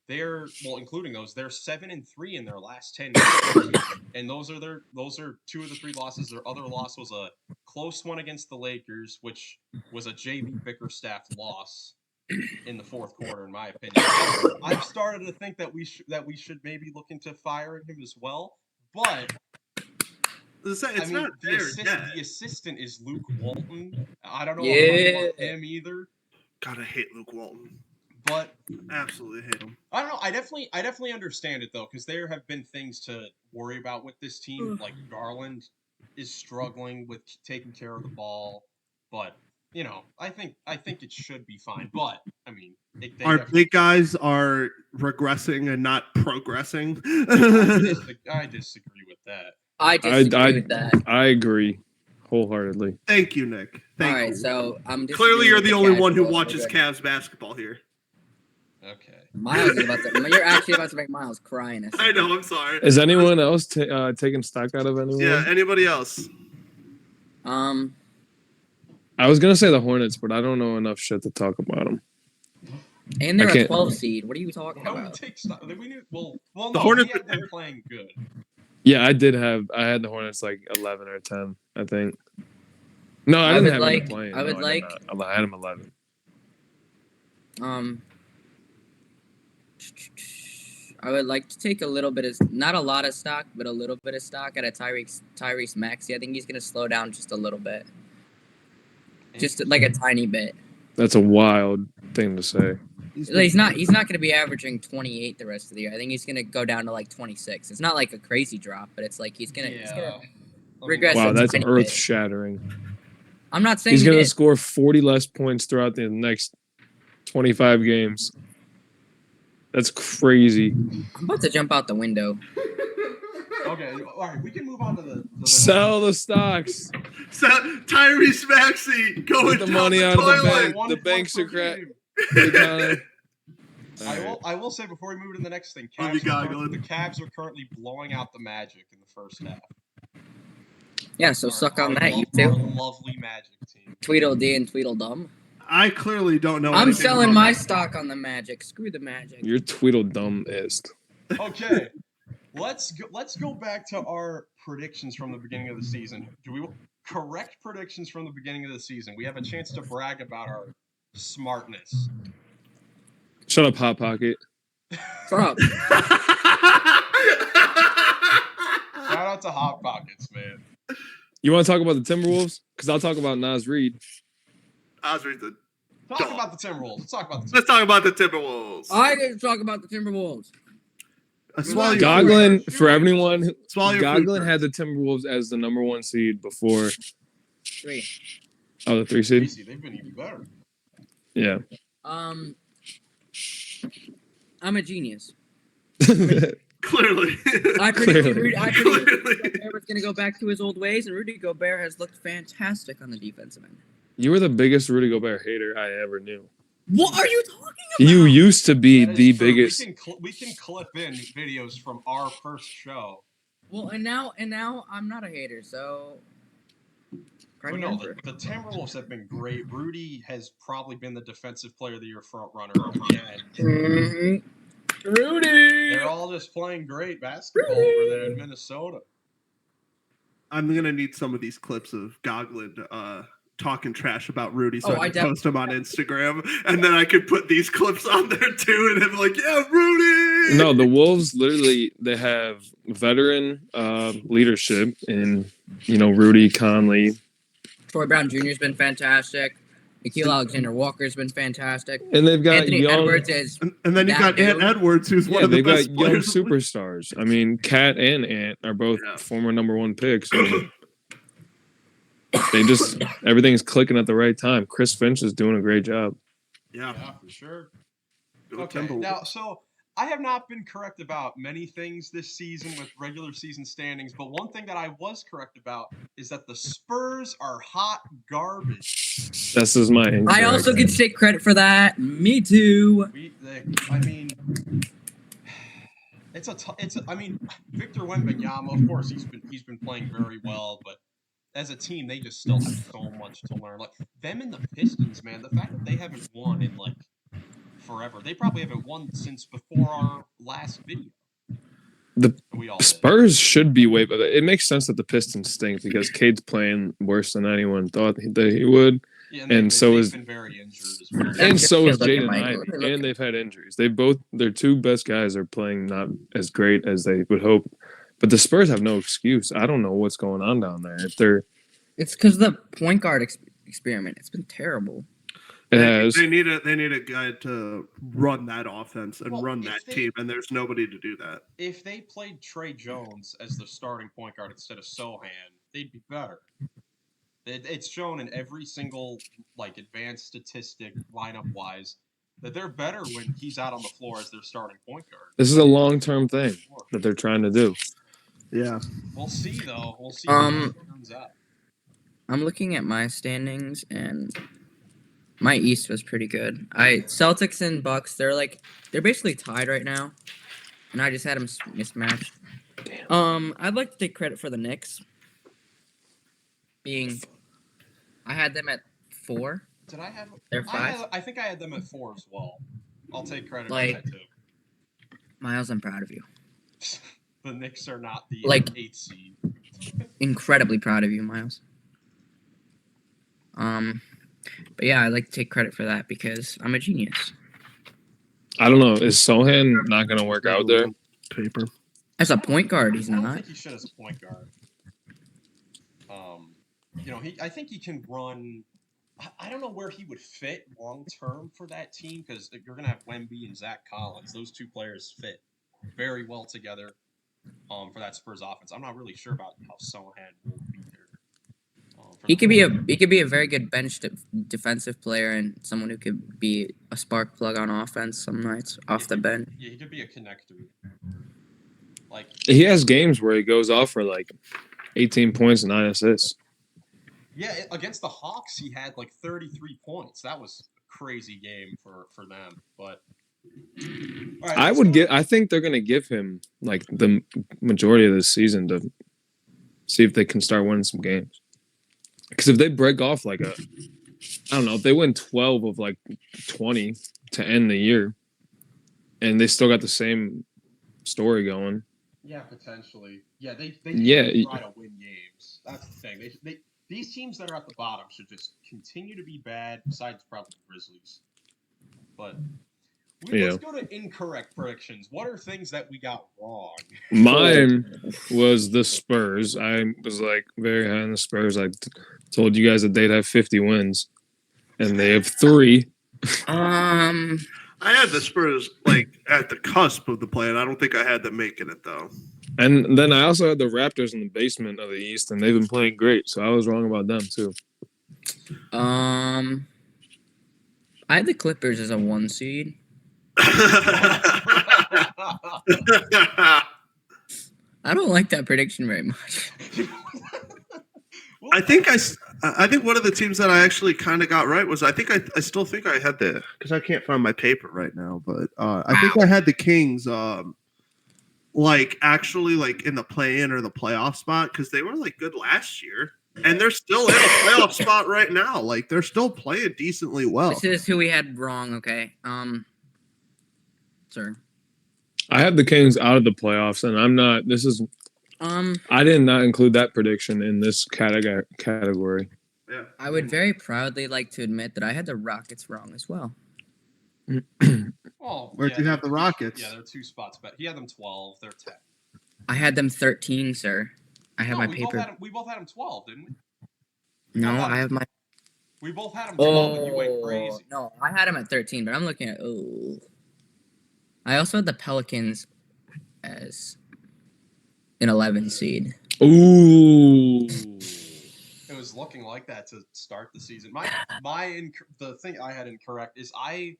including those, they're 7-3 in their last 10 games, and those are 2 of the 3 losses. Their other loss was a close one against the Lakers, which was a JB Bickerstaff loss in the fourth quarter, in my opinion. I've started to think that we should maybe look into firing him as well, but. It's not there yet. The assistant is Luke Walton. I don't know about him either. God, I hate Luke Walton. But absolutely hate him. I don't know. I definitely understand it though, because there have been things to worry about with this team. Like Garland is struggling with taking care of the ball, but I think it should be fine. But I mean, our big guys are regressing and not progressing. I disagree with that. I disagree with that. I agree wholeheartedly. Thank you, Nick. Thank you. So I'm clearly you're the only one who watches Cavs basketball here. Okay. Miles is you're actually about to make Miles cry. I know. I'm sorry. Is anyone else taking stock out of anyone? Yeah. Anybody else? I was gonna say the Hornets, but I don't know enough shit to talk about them. And they're a 12 seed. What are you talking about? The Hornets are playing good. Yeah, I had the Hornets like 11 or 10, I think. No, I didn't have them playing. I had them 11. I would like to take a little bit of, not a lot of stock, but a little bit of stock at a Tyrese Maxey. I think he's going to slow down just a little bit. Just like a tiny bit. That's a wild thing to say. He's not going to be averaging 28 the rest of the year. I think he's going to go down to like 26. It's not like a crazy drop, but it's like he's going to regress. Wow, that's earth bit. Shattering. I'm not saying he's going to score 40 less points throughout the next 25 games. That's crazy. I'm about to jump out the window. Okay, all right, we can move on to the sell the stocks. Tyrese Maxey going the money out of the bank. The banks are cracked. I will say before we move to the next thing, the Cavs are currently blowing out the Magic in the first half. Yeah, so suck on that, you too. Lovely Magic team. Tweedledee and Tweedledum. I clearly don't know. I'm selling my stock on the Magic. Screw the Magic. You're Tweedledum-ist. Okay, let's go back to our predictions from the beginning of the season. Correct predictions from the beginning of the season? We have a chance to brag about our smartness. Shut up, Hot Pocket. Shut up. Shout out to Hot Pockets, man. You want to talk about the Timberwolves? Because I'll talk about Nas Reed. Talk about the Timberwolves. Let's talk about the Timberwolves. I didn't talk about the Timberwolves. Goglin, for everyone, Goglin had the Timberwolves as the number 1 seed before. 3. Oh, the 3 seed? They've been even better. Yeah. I'm a genius. Clearly. I predicted Rudy Gobert was going to go back to his old ways, and Rudy Gobert has looked fantastic on the defensive end. You were the biggest Rudy Gobert hater I ever knew. What are you talking about? You used to be the biggest. We can clip in videos from our first show. Well, and now I'm not a hater, so. The Timberwolves have been great. Rudy has probably been the defensive player of the year front runner again. Mm-hmm. Rudy! They're all just playing great basketball over there in Minnesota. I'm gonna need some of these clips of Goglin talking trash about Rudy, so I can post them on Instagram, and then I could put these clips on there too, and I'm like, yeah, Rudy. No, the Wolves literally they have veteran leadership in Rudy Conley, Troy Brown Jr. has been fantastic. Nikhil Alexander-Walker's been fantastic. and they've got Anthony young. Edwards is And then you got Ant Edwards, who's one of the they've best got young players. superstars. I mean, Cat and Ant are both former #1 picks. And they just everything's clicking at the right time. Chris Finch is doing a great job. Yeah, for sure. Go Okay, Timberwolves. now, so I have not been correct about many things this season with regular season standings, but one thing that I was correct about is that the Spurs are hot garbage. This is my incorrect. I also get to take credit for that. Me too. I mean, I mean, Victor Wembanyama, of course, he's been playing very well, but as a team, they just still have so much to learn. Like them and the Pistons, man, the fact that they haven't won in like forever. They probably haven't won since before our last video. The Spurs should be way better. It makes sense that the Pistons stink because Cade's playing worse than anyone thought that he would. Yeah, and so is been very injured as well. And so is Jaden Ivey. And they've had injuries. Their two best guys are playing not as great as they would hope. But the Spurs have no excuse. I don't know what's going on down there. It's because of the point guard experiment. It's been terrible. They need a guy to run that offense and run that team, and there's nobody to do that. If they played Trey Jones as the starting point guard instead of Sohan, they'd be better. It's shown in every single like advanced statistic lineup wise that they're better when he's out on the floor as their starting point guard. This is a long-term thing that they're trying to do. Yeah. We'll see though. We'll see how it turns out. I'm looking at my standings and my East was pretty good. Celtics and Bucks, they're basically tied right now. And I just had them mismatched. I'd like to take credit for the Knicks. I had them at 4. Did I have? They're 5. I think I had them at 4 as well. I'll take credit for that too. Miles, I'm proud of you. The Knicks are not the 8th seed. Incredibly proud of you, Miles. But yeah, I'd like to take credit for that because I'm a genius. I don't know. Is Sohan not going to work out there? Paper. As a point guard, he's not. I don't think he should as a point guard. I think he can run. I don't know where he would fit long term for that team because you're going to have Wemby and Zach Collins. Those two players fit very well together for that Spurs offense. I'm not really sure about how Sohan will be there. He could be a very good bench defensive player and someone who could be a spark plug on offense some nights off the bench. Yeah, he could be a connector. He has games where he goes off for 18 points and 9 assists. Yeah, against the Hawks, he had 33 points. That was a crazy game for them. But I think they're gonna give him the majority of the season to see if they can start winning some games. Because if they break off I don't know, if they win 12 of 20 to end the year, and they still got the same story going. Yeah, potentially. Yeah, they try to win games. That's the thing. These teams that are at the bottom should just continue to be bad, besides probably the Grizzlies. But let's go to incorrect predictions. What are things that we got wrong? Mine was the Spurs. I was very high on the Spurs. I told you guys that they'd have 50 wins, and they have 3. I had the Spurs at the cusp of the play, and I don't think I had them making it though. And then I also had the Raptors in the basement of the East, and they've been playing great, so I was wrong about them too. I had the Clippers as a 1 seed. I don't like that prediction very much. I think one of the teams that I actually kind of got right was I still think I had because I can't find my paper right now, but I think I had the Kings actually in the play-in or the playoff spot because they were good last year, and they're still in a playoff spot right now. They're still playing decently well. This is who we had wrong. Okay, sir. I have the Kings out of the playoffs, and I'm not. This is I did not include that prediction in this category. Yeah. I would very proudly like to admit that I had the Rockets wrong as well. Well, Where'd you they're have the two- Rockets? Yeah, they're 2 spots back. He had them 12. They're 10. I had them 13, sir. I have No, my we paper. both had them 12, didn't we? No, both had I have my. We both had them 12, and you went crazy. No, I had them at 13, but I'm looking at. Oh. I also had the Pelicans as an 11 seed. Ooh. It was looking like that to start the season. The thing I had incorrect is I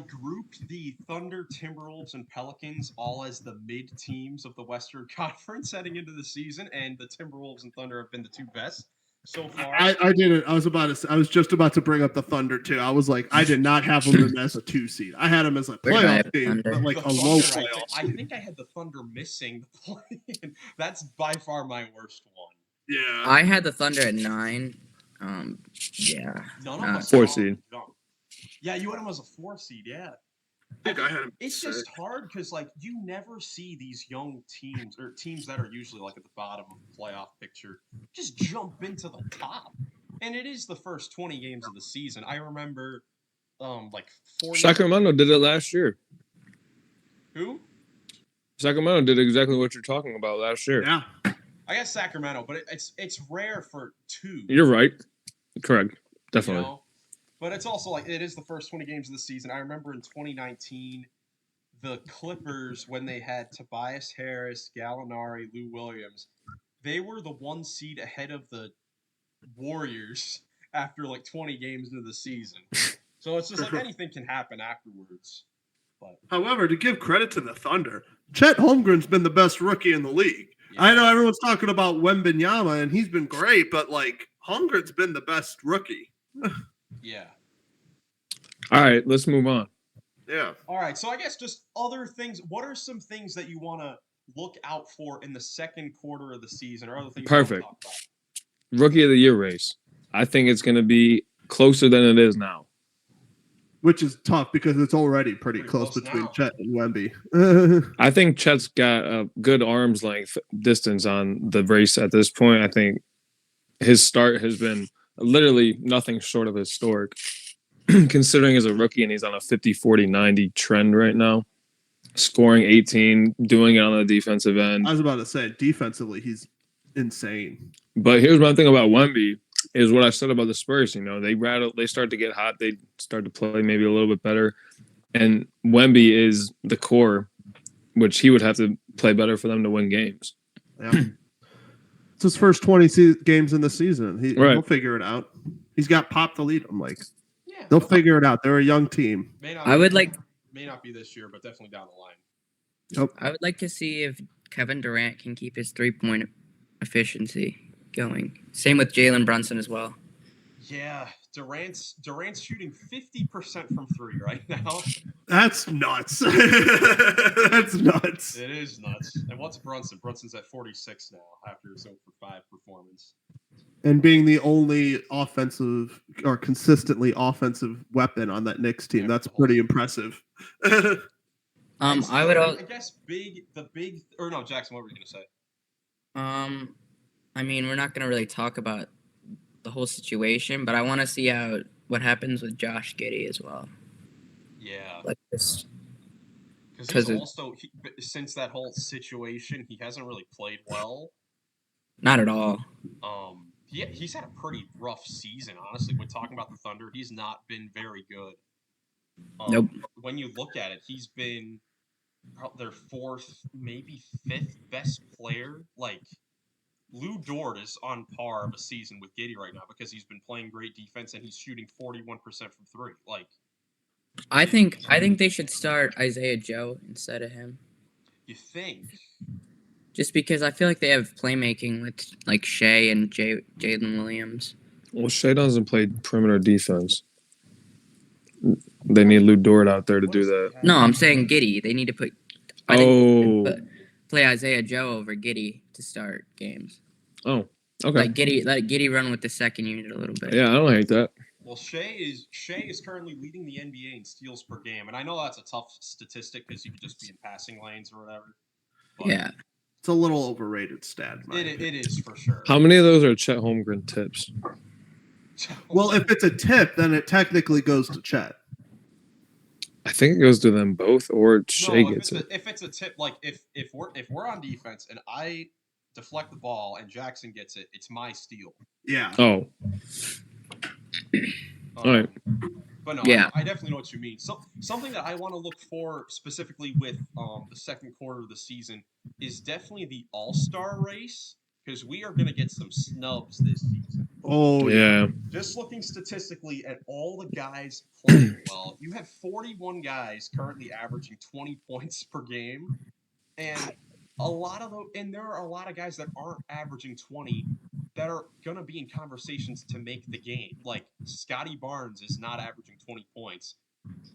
grouped the Thunder, Timberwolves, and Pelicans all as the mid teams of the Western Conference heading into the season, and the Timberwolves and Thunder have been the 2 best so far. I didn't. I was just about to bring up the Thunder too. I was like, I did not have them as a 2 seed. I had them as a Where did I playoff have team, Thunder? but like The a low Thunder, playoff. I think I had the Thunder missing the play. That's by far my worst one. Yeah. I had the Thunder at 9. Yeah. None Nah, of us 4 saw seed. them jump. Yeah, you had them as a 4 seed. Yeah. I think I had them. It's just hard because like you never see these young teams or teams that are usually like at the bottom of the playoff picture just jump into the top. And it is the first 20 games of the season. I remember like 4 Sacramento did it last year. Who? Sacramento did exactly what you're talking about last year. Yeah. I guess Sacramento, but it's rare for 2. You're right. Correct. You Definitely. know? But it's also like it is the first 20 games of the season. I remember in 2019, the Clippers, when they had Tobias Harris, Gallinari, Lou Williams, they were the 1 seed ahead of the Warriors after like 20 games into the season. So it's just like anything can happen afterwards. But However, to give credit to the Thunder, Chet Holmgren's been the best rookie in the league. yeah. I know everyone's talking about Wembanyama, and he's been great, but like Holmgren's been the best rookie. Yeah. All right, let's move on. Yeah. All right. So I guess just other things. What are some things that you want to look out for in the second quarter of the season, or other things? Perfect. You want to talk about? Rookie of the year race. I think it's going to be closer than it is now. Which is tough because it's already pretty close between now. Chet and Wemby. I think Chet's got a good arm's length distance on the race at this point. I think his start has been literally nothing short of historic, considering as a rookie and he's on a 50-40-90 trend right now. Scoring 18, doing it on the defensive end. I was about to say, defensively, he's insane. But here's one thing about Wemby is what I said about the Spurs. You know, they start to get hot. They start to play maybe a little bit better. And Wemby is the core, which he would have to play better for them to win games. Yeah. It's his first 20 games in the season. He'll figure it out. He's got Pop to lead him. Like, Yeah. they'll figure it out. They're a young team. May I would like not be this year, but definitely down the line. I would like to see if Kevin Durant can keep his 3-point efficiency going. Same with Jalen Brunson as well. Yeah, Durant's shooting 50% from 3 right now. That's nuts. That's nuts. It is nuts. And what's Brunson? Brunson's at 46 now after his 0-for-5 performance. And being the only offensive or consistently offensive weapon on that Knicks team, that's pretty impressive. I would. I guess Jackson, what were you gonna say? I mean, we're not gonna really talk about the whole situation, but I want to see what happens with Josh Giddey as well. Yeah, Like this, because he's also since that whole situation, he hasn't really played well. not at all. He's had a pretty rough season, honestly. When talking about the Thunder, he's not been very good. Nope. When you look at it, he's been their 4th, maybe 5th best player. Like, Lou Dort is on par of a season with Giddey right now because he's been playing great defense and he's shooting 41% from 3. Like, I think they should start Isaiah Joe instead of him. you think? Just because I feel like they have playmaking with like Shea and Jalen Williams. Well, Shea doesn't play perimeter defense. They need Lou Dort out there to do that. No, I'm saying Giddey. They need to put. I think they should play Isaiah Joe over Giddey to start games. Oh, okay. Let Giddey run with the second unit a little bit. Yeah, I don't hate that. Well, Shea is currently leading the NBA in steals per game, and I know that's a tough statistic because you could just be in passing lanes or whatever. But Yeah. It's a little overrated stat. in my It opinion. is for sure. How many of those are Chet Holmgren tips? Well, if it's a tip, then it technically goes to Chet. I think it goes to them both, or Shea no, gets it. if it's a tip, like if we're on defense and I deflect the ball and Jackson gets it, it's my steal. Yeah. Oh, all right. But no, Yeah. I definitely know what you mean. So something that I want to look for specifically with the second quarter of the season is definitely the All-Star race, because we are going to get some snubs this season. Oh Yeah. Just looking statistically at all the guys playing well, you have 41 guys currently averaging 20 points per game, and a lot of those, and there are a lot of guys that aren't averaging 20 that are going to be in conversations to make the game. Like Scotty Barnes is not averaging 20 points.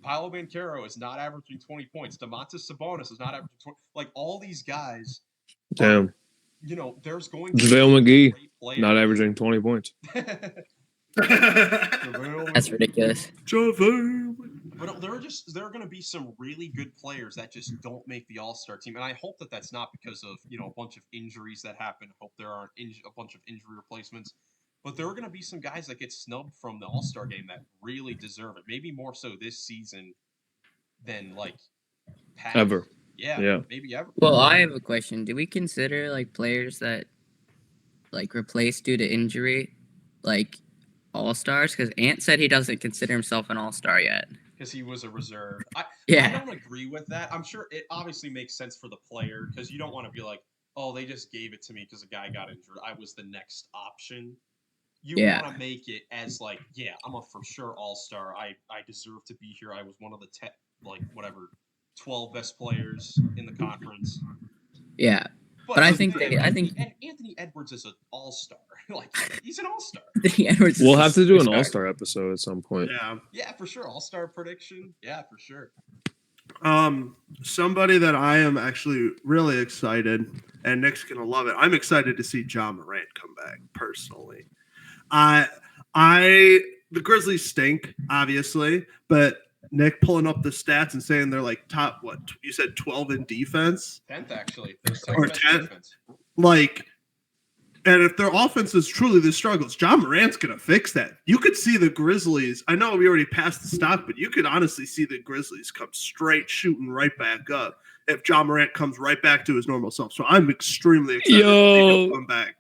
Paolo Banchero is not averaging 20 points. Domantas Sabonis is not averaging 20. Like all these guys, Damn. you know, there's going to JaVale be McGee, great not players. averaging 20 points. That's ridiculous. But there are going to be some really good players that just don't make the All-Star team, and I hope that that's not because of a bunch of injuries that happen. I hope there aren't a bunch of injury replacements, but there are going to be some guys that get snubbed from the All-Star game that really deserve it. Maybe more so this season than like past. Ever. Yeah, maybe ever. Well, I have a question. Do we consider like players that like replaced due to injury, like all-stars? Because Ant said he doesn't consider himself an all-star yet. Because he was a reserve. I don't agree with that. I'm sure it obviously makes sense for the player, because you don't want to be like, oh, they just gave it to me because a guy got injured. I was the next option. You want to make it as like, yeah, I'm a for sure all-star. I deserve to be here. I was one of the 12 best players in the conference. Yeah. But I think Anthony Edwards is an all-star. Like he's an all-star. We'll have to do an all-star episode at some point. Yeah, for sure. All-star prediction. Yeah, for sure. Somebody that I am actually really excited, and Nick's gonna love it. I'm excited to see John Morant come back personally. The Grizzlies stink, obviously, but Nick pulling up the stats and saying they're like top, what you said, 12 in defense, 10th actually, or 10th. Like, and if their offense is truly the struggles, John Morant's gonna fix that. You could see the Grizzlies. I know we already passed the stock, but you could honestly see the Grizzlies come straight shooting right back up if John Morant comes right back to his normal self. So I'm extremely excited to see him come back.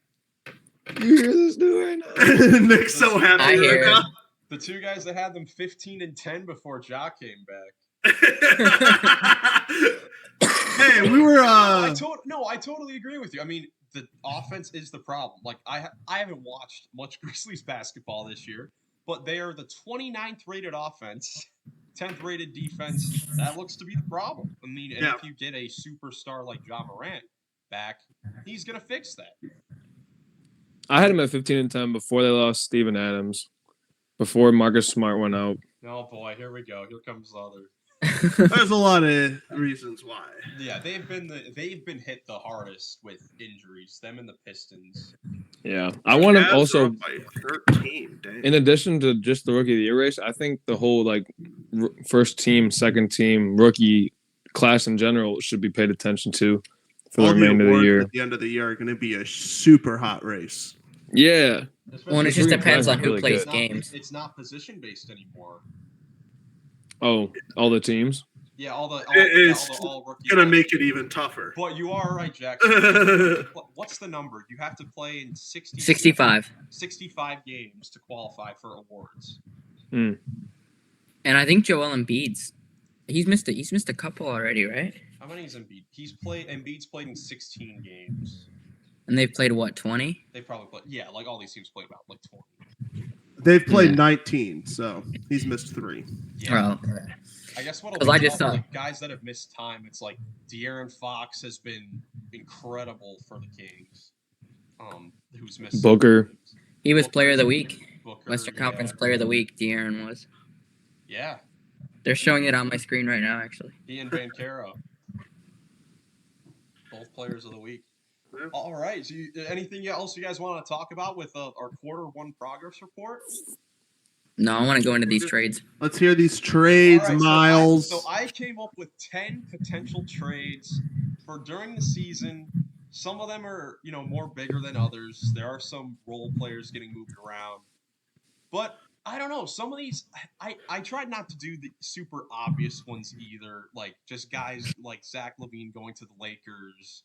You hear this dude right now? Nick's so happy right now. The two guys that had them 15-10 before Ja came back. Hey, we were. I totally agree with you. I mean, the offense is the problem. Like I haven't watched much Grizzlies basketball this year, but they are the 29th rated offense, 10th rated defense. That looks to be the problem. I mean, and if you get a superstar like Ja Morant back, he's gonna fix that. I had him at 15-10 before they lost Steven Adams, before Marcus Smart went out. Oh boy, here we go. Here comes the other. There's a lot of reasons why. Yeah, they've been hit the hardest with injuries. Them and the Pistons. Yeah, I want to also by 13. Dang. In addition to just the rookie of the year race, I think the whole like first team, second team, rookie class in general should be paid attention to for the remainder of the year. At the end of the year are going to be a super hot race. Yeah. Well, it just depends on who plays games. It's not position based anymore. Oh, all the teams? Yeah, all rookie. It's going to make it even tougher. But you are right, Jack. What's the number? You have to play in 65 games to qualify for awards. And I think Joel Embiid's he's missed a couple already, right? How many is Embiid? Embiid's played in 16 games. And they've played what, 20? They probably played. Yeah, like all these teams played about like 20. They've played 19, so he's missed 3. Yeah. Oh, okay. I guess like guys that have missed time, it's like De'Aaron Fox has been incredible for the Kings. Who's missed Booker. He was player of the week. Western Conference player of the week, De'Aaron was. Yeah. They're showing it on my screen right now, actually. He and Banchero. Both players of the week. All right. So, anything else you guys want to talk about with our quarter one progress report? No, I want to go into these trades. Let's hear these trades, right, Miles. So I came up with 10 potential trades for during the season Some of them are, more bigger than others. There are some role players getting moved around. But I don't know. Some of these, I tried not to do the super obvious ones either. Like just guys like Zach LaVine going to the Lakers,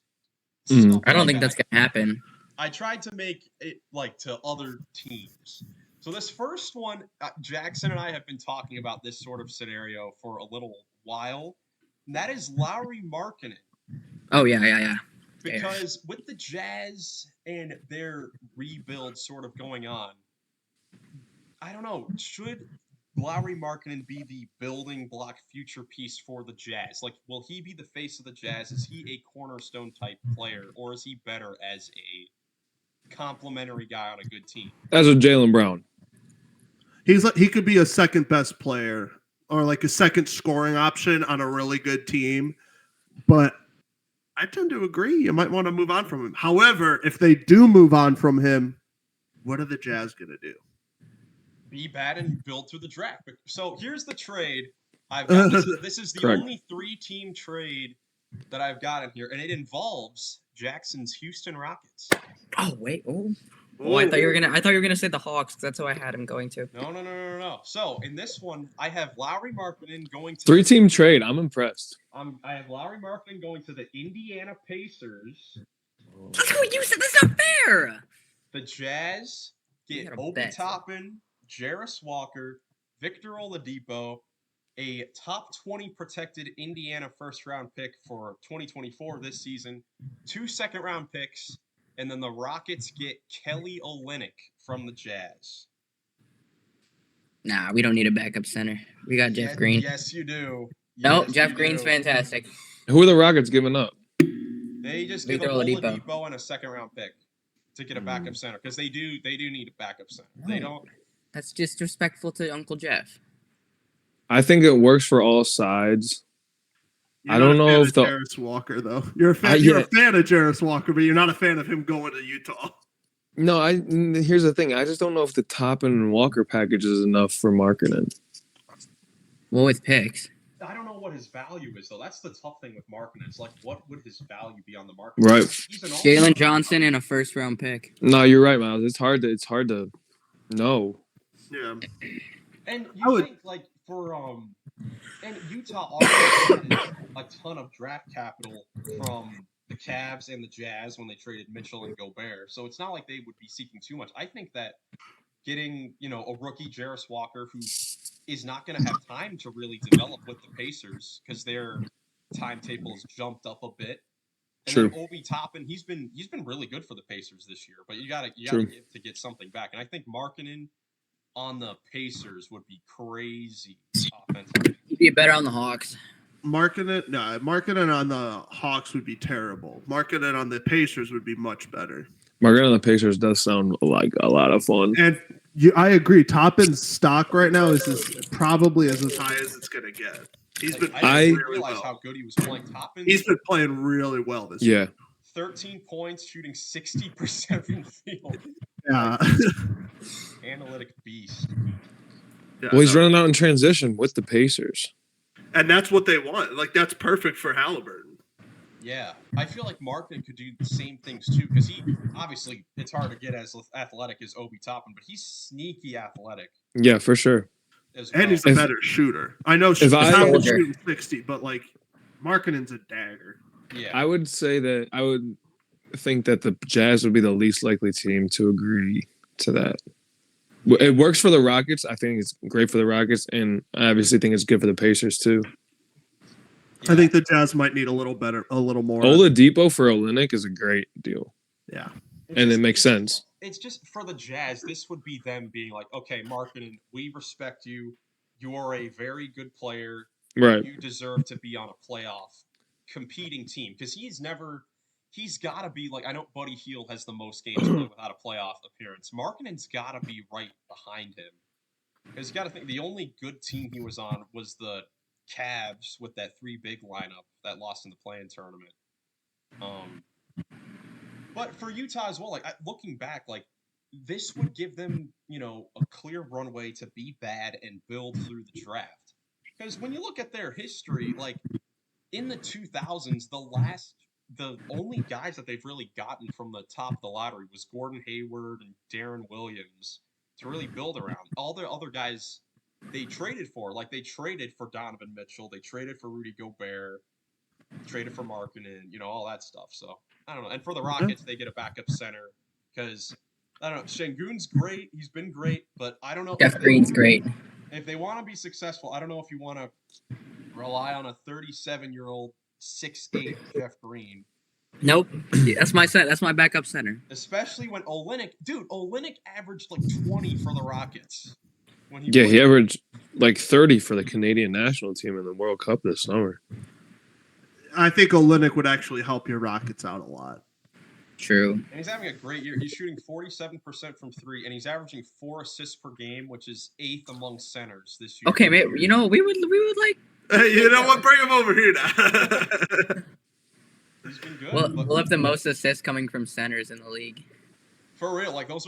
stuff I don't like think that. that's gonna happen. I tried to make it like to other teams. So this first one, Jackson and I have been talking about this sort of scenario for a little while. And that is Lowry Markkinen. Oh yeah. Because with the Jazz and their rebuild sort of going on, I don't know, should Lowry Markkinen be the building block future piece for the Jazz? Like, will he be the face of the Jazz? Is he a cornerstone type player, or is he better as a complementary guy on a good team? As with Jaylen Brown. He could be a second best player or like a second scoring option on a really good team, but I tend to agree. You might want to move on from him. However, if they do move on from him, what are the Jazz going to do? Be bad and build through the draft. So here's the trade I've got. This is the Correct. only 3-team trade that I've got in here, and it involves Jackson's Houston Rockets. Oh wait. Oh, I thought you were gonna say the Hawks. That's who I had him going to. No. So in this one, I have Lowry Markkinen going to 3-team trade. I'm impressed. I have Lowry Markkinen going to the Indiana Pacers. That's what you said. That's not fair. The Jazz get Obi Toppin, Jarris Walker, Victor Oladipo, a top 20 protected Indiana first-round pick for 2024 this season, 2 second-round picks, and then the Rockets get Kelly Olynyk from the Jazz. Nah, we don't need a backup center. We got Jeff Green. Yes, you do. Nope, Jeff Green's fantastic. Who are the Rockets giving up? They just give a Oladipo and a second-round pick to get a backup center because they do need a backup center. They don't. That's disrespectful to Uncle Jeff. I think it works for all sides. You're I don't know if Jarris Walker though. You're a fan. You're a fan of Jarris Walker, but you're not a fan of him going to Utah. No, here's the thing. I just don't know if the Toppin and Walker package is enough for Markkinen. Well, with picks. I don't know what his value is though. That's the tough thing with Markkinen. It's like, what would his value be on the market? Right. Jalen Johnson and a first-round pick. No, you're right, Miles. It's hard to know. Yeah. And you think like for and Utah also traded a ton of draft capital from the Cavs and the Jazz when they traded Mitchell and Gobert. So it's not like they would be seeking too much. I think that getting, a rookie Jarris Walker who is not going to have time to really develop with the Pacers because their timetable has jumped up a bit. And then Obi Toppin, he's been really good for the Pacers this year, but you gotta get something back. And I think Markkinen on the Pacers would be crazy offensively. He'd be better on the Hawks. Markkinen on the Hawks would be terrible. Markkinen on the Pacers would be much better. Markkinen on the Pacers does sound like a lot of fun. And I agree. Toppin's stock right now is probably as high as it's going to get. He's been. I didn't realize how good he was playing. Toppin. He's been playing really well this year. 13 points, shooting 60% from the field. Yeah. Analytic beast. Yeah, well, he's running out in transition with the Pacers. And that's what they want. Like, that's perfect for Halliburton. Yeah. I feel like Markkinen could do the same things, too, because he, obviously, it's hard to get as athletic as Obi Toppin, but he's sneaky athletic. Yeah, for sure. And he's a better shooter. I know he's not shooting 60, but, like, Markkinen's a dagger. Yeah. I would say that I would think that the Jazz would be the least likely team to agree to that. It works for the Rockets. I think it's great for the Rockets, and I obviously think it's good for the Pacers too. Yeah. I think the Jazz might need a little more. Oladipo for Olynyk is a great deal. Yeah, it makes sense. It's just for the Jazz. This would be them being like, okay, Markkinen, we respect you. You are a very good player. Right. You deserve to be on a playoff competing team because he's got to be like, I know Buddy Hield has the most games played without a playoff appearance. Markkinen's got to be right behind him. Because you got to think the only good team he was on was the Cavs with that 3 big lineup that lost in the play-in tournament. But for Utah as well, like looking back, like this would give them, a clear runway to be bad and build through the draft. Because when you look at their history, like in the 2000s, the last the only guys that they've really gotten from the top of the lottery was Gordon Hayward and Darren Williams to really build around. All the other guys they traded for, like they traded for Donovan Mitchell, they traded for Rudy Gobert, traded for Markkinen, all that stuff. So I don't know. And for the Rockets, they get a backup center because I don't know. Şengün's great. He's been great, but I don't know. Jeff Green's great. If they want to be successful, I don't know if you want to rely on a 37-year-old 6'8" Jeff Green. Nope. That's my backup center. Especially when Olynyk averaged like 20 for the Rockets. When he he averaged like 30 for the Canadian national team in the World Cup this summer. I think Olynyk would actually help your Rockets out a lot. True. And he's having a great year. He's shooting 47% from three, and he's averaging 4 assists per game, which is 8th among centers this year. Okay, man. We would like. You know what? Bring him over here now. He's been good. We'll have the most assists coming from centers in the league. For real, like that's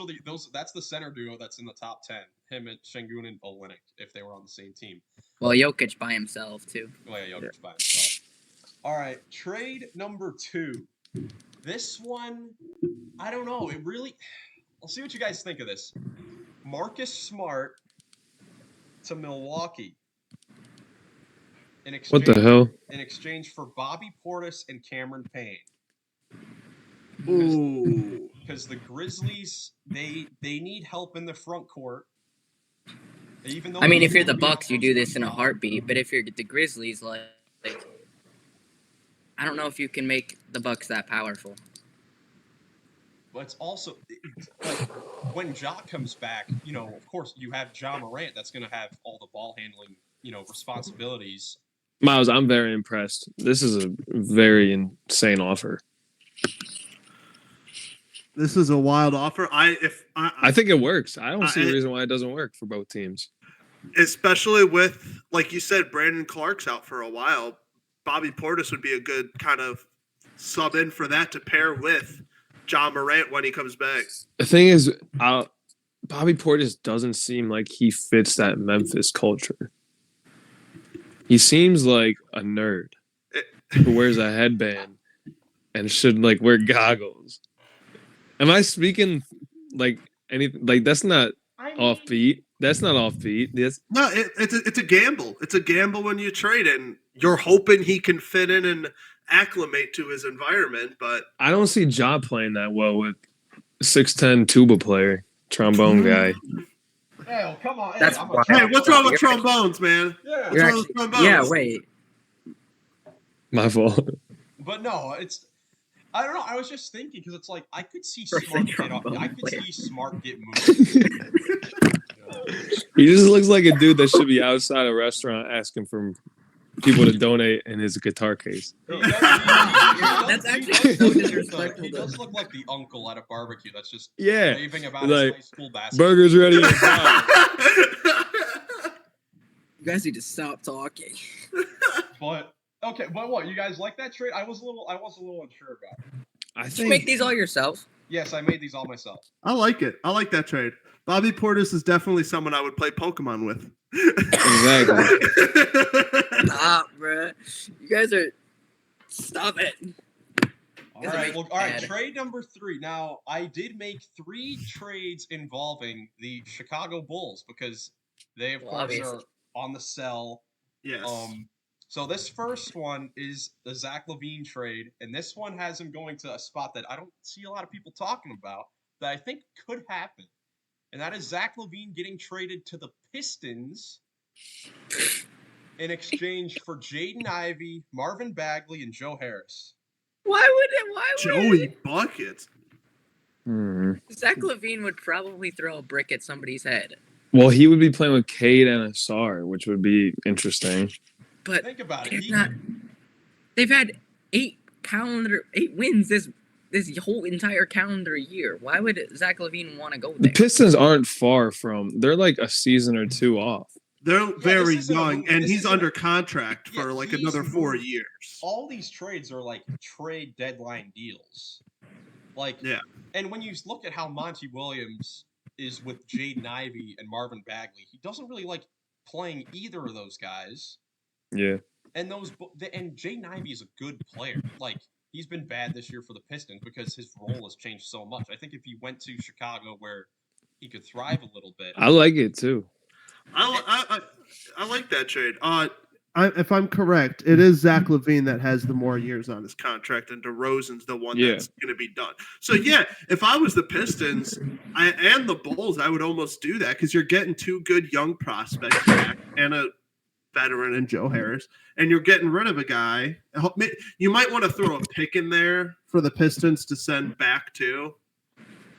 the center duo that's in the top 10. Him and Şengün and Olynyk, if they were on the same team. Well, Jokic by himself too. Oh yeah, Jokic by himself. All right, trade number 2. This one, I don't know. I'll see what you guys think of this. Marcus Smart to Milwaukee. What the hell? In exchange for Bobby Portis and Cameron Payne. Ooh. Because the Grizzlies, they need help in the front court. Even though if you're the Bucks, you do this in a heartbeat. But if you're the Grizzlies, like I don't know if you can make the Bucks that powerful. But it's also like when Ja comes back, of course you have Ja Morant that's going to have all the ball handling, responsibilities. Miles, I'm very impressed. This is a very insane offer. This is a wild offer. I think it works. I don't see a reason why it doesn't work for both teams. Especially with, like you said, Brandon Clark's out for a while. Bobby Portis would be a good kind of sub in for that to pair with Ja Morant when he comes back. The thing is, Bobby Portis doesn't seem like he fits that Memphis culture. He seems like a nerd who wears a headband and should wear goggles. Am I speaking like anything? Like that's not offbeat. That's not offbeat. No, it's a gamble. It's a gamble when you trade, and you're hoping he can fit in and acclimate to his environment. But I don't see Ja playing that well with 6'10" tuba player, trombone guy. Hey, come on! Hey, what's wrong with trombones, man? Yeah, what's wrong with trombones? Yeah, wait. My fault. But no, I don't know. I was just thinking because it's like I could see Smart get moved. He just looks like a dude that should be outside a restaurant asking for people to donate in his guitar case. That's actually so disrespectful. He does look like the uncle at a barbecue that's just Yeah, raving about his high school basketball. Burgers ready. You guys need to stop talking. But okay, but what? You guys like that trade? I was a little unsure about it. I Did you make these all yourself? Yes, I made these all myself. I like it. I like that trade. Bobby Portis is definitely someone I would play Pokemon with. Exactly. Stop, bro. You guys are. Stop it. All right. Trade number 3. Now, I did make 3 trades involving the Chicago Bulls because they, of course, are on the sell. Yes. So this first one is the Zach LaVine trade, and this one has him going to a spot that I don't see a lot of people talking about that I think could happen. And that is Zach LaVine getting traded to the Pistons in exchange for Jaden Ivey, Marvin Bagley, and Joe Harris. Why would Joey Buckets? Zach LaVine would probably throw a brick at somebody's head. Well, he would be playing with Cade and Asar, which would be interesting. But think about it. They've had 8 wins this whole entire calendar year. Why would Zach LaVine want to go there? The Pistons aren't far from. They're like a season or 2 off. They're very young, and he's under contract for another 4 years. All these trades are like trade deadline deals. And when you look at how Monty Williams is with Jaden Ivey and Marvin Bagley, he doesn't really like playing either of those guys. Yeah. And Jaden Ivey is a good player. Like he's been bad this year for the Pistons because his role has changed so much. I think if he went to Chicago where he could thrive a little bit. I like it too. I like that trade. If I'm correct, it is Zach LaVine that has the more years on his contract, and DeRozan's the one Yeah. that's going to be done. So yeah, if I was the Pistons and the Bulls, I would almost do that because you're getting two good young prospects back and a veteran in Joe Harris, and you're getting rid of a guy. You might want to throw a pick in there for the Pistons to send back too.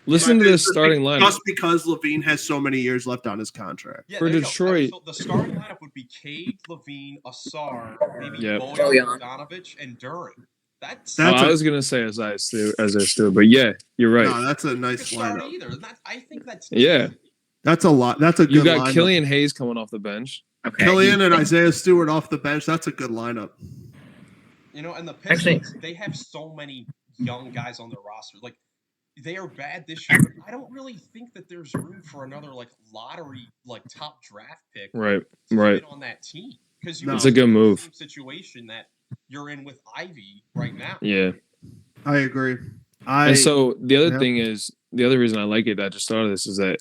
Listen to this starting lineup. Just because LaVine has so many years left on his contract. Yeah, For there you go. Detroit. So the starting lineup would be Cade, LaVine, Asar, maybe Yep. Bojan Bogdanovic, and Duran. That's I was gonna say as I still, but yeah, you're right. No, that's a nice start lineup. either. I think that's Yeah. That's a lot. That's a good You got lineup. Killian Hayes coming off the bench. Okay. Killian and Isaiah Stewart off the bench. That's a good lineup. You know, and the Pistons, they have so many young guys on their roster. Like, they are bad this year. I don't really think that there's room for another like lottery, like top draft pick, Right. to Right. fit on that team because No. It's a good move. Same situation that you're in with Ivy right now. Yeah. I agree. And so the other yeah. thing is the other reason I like it. I just thought of this is that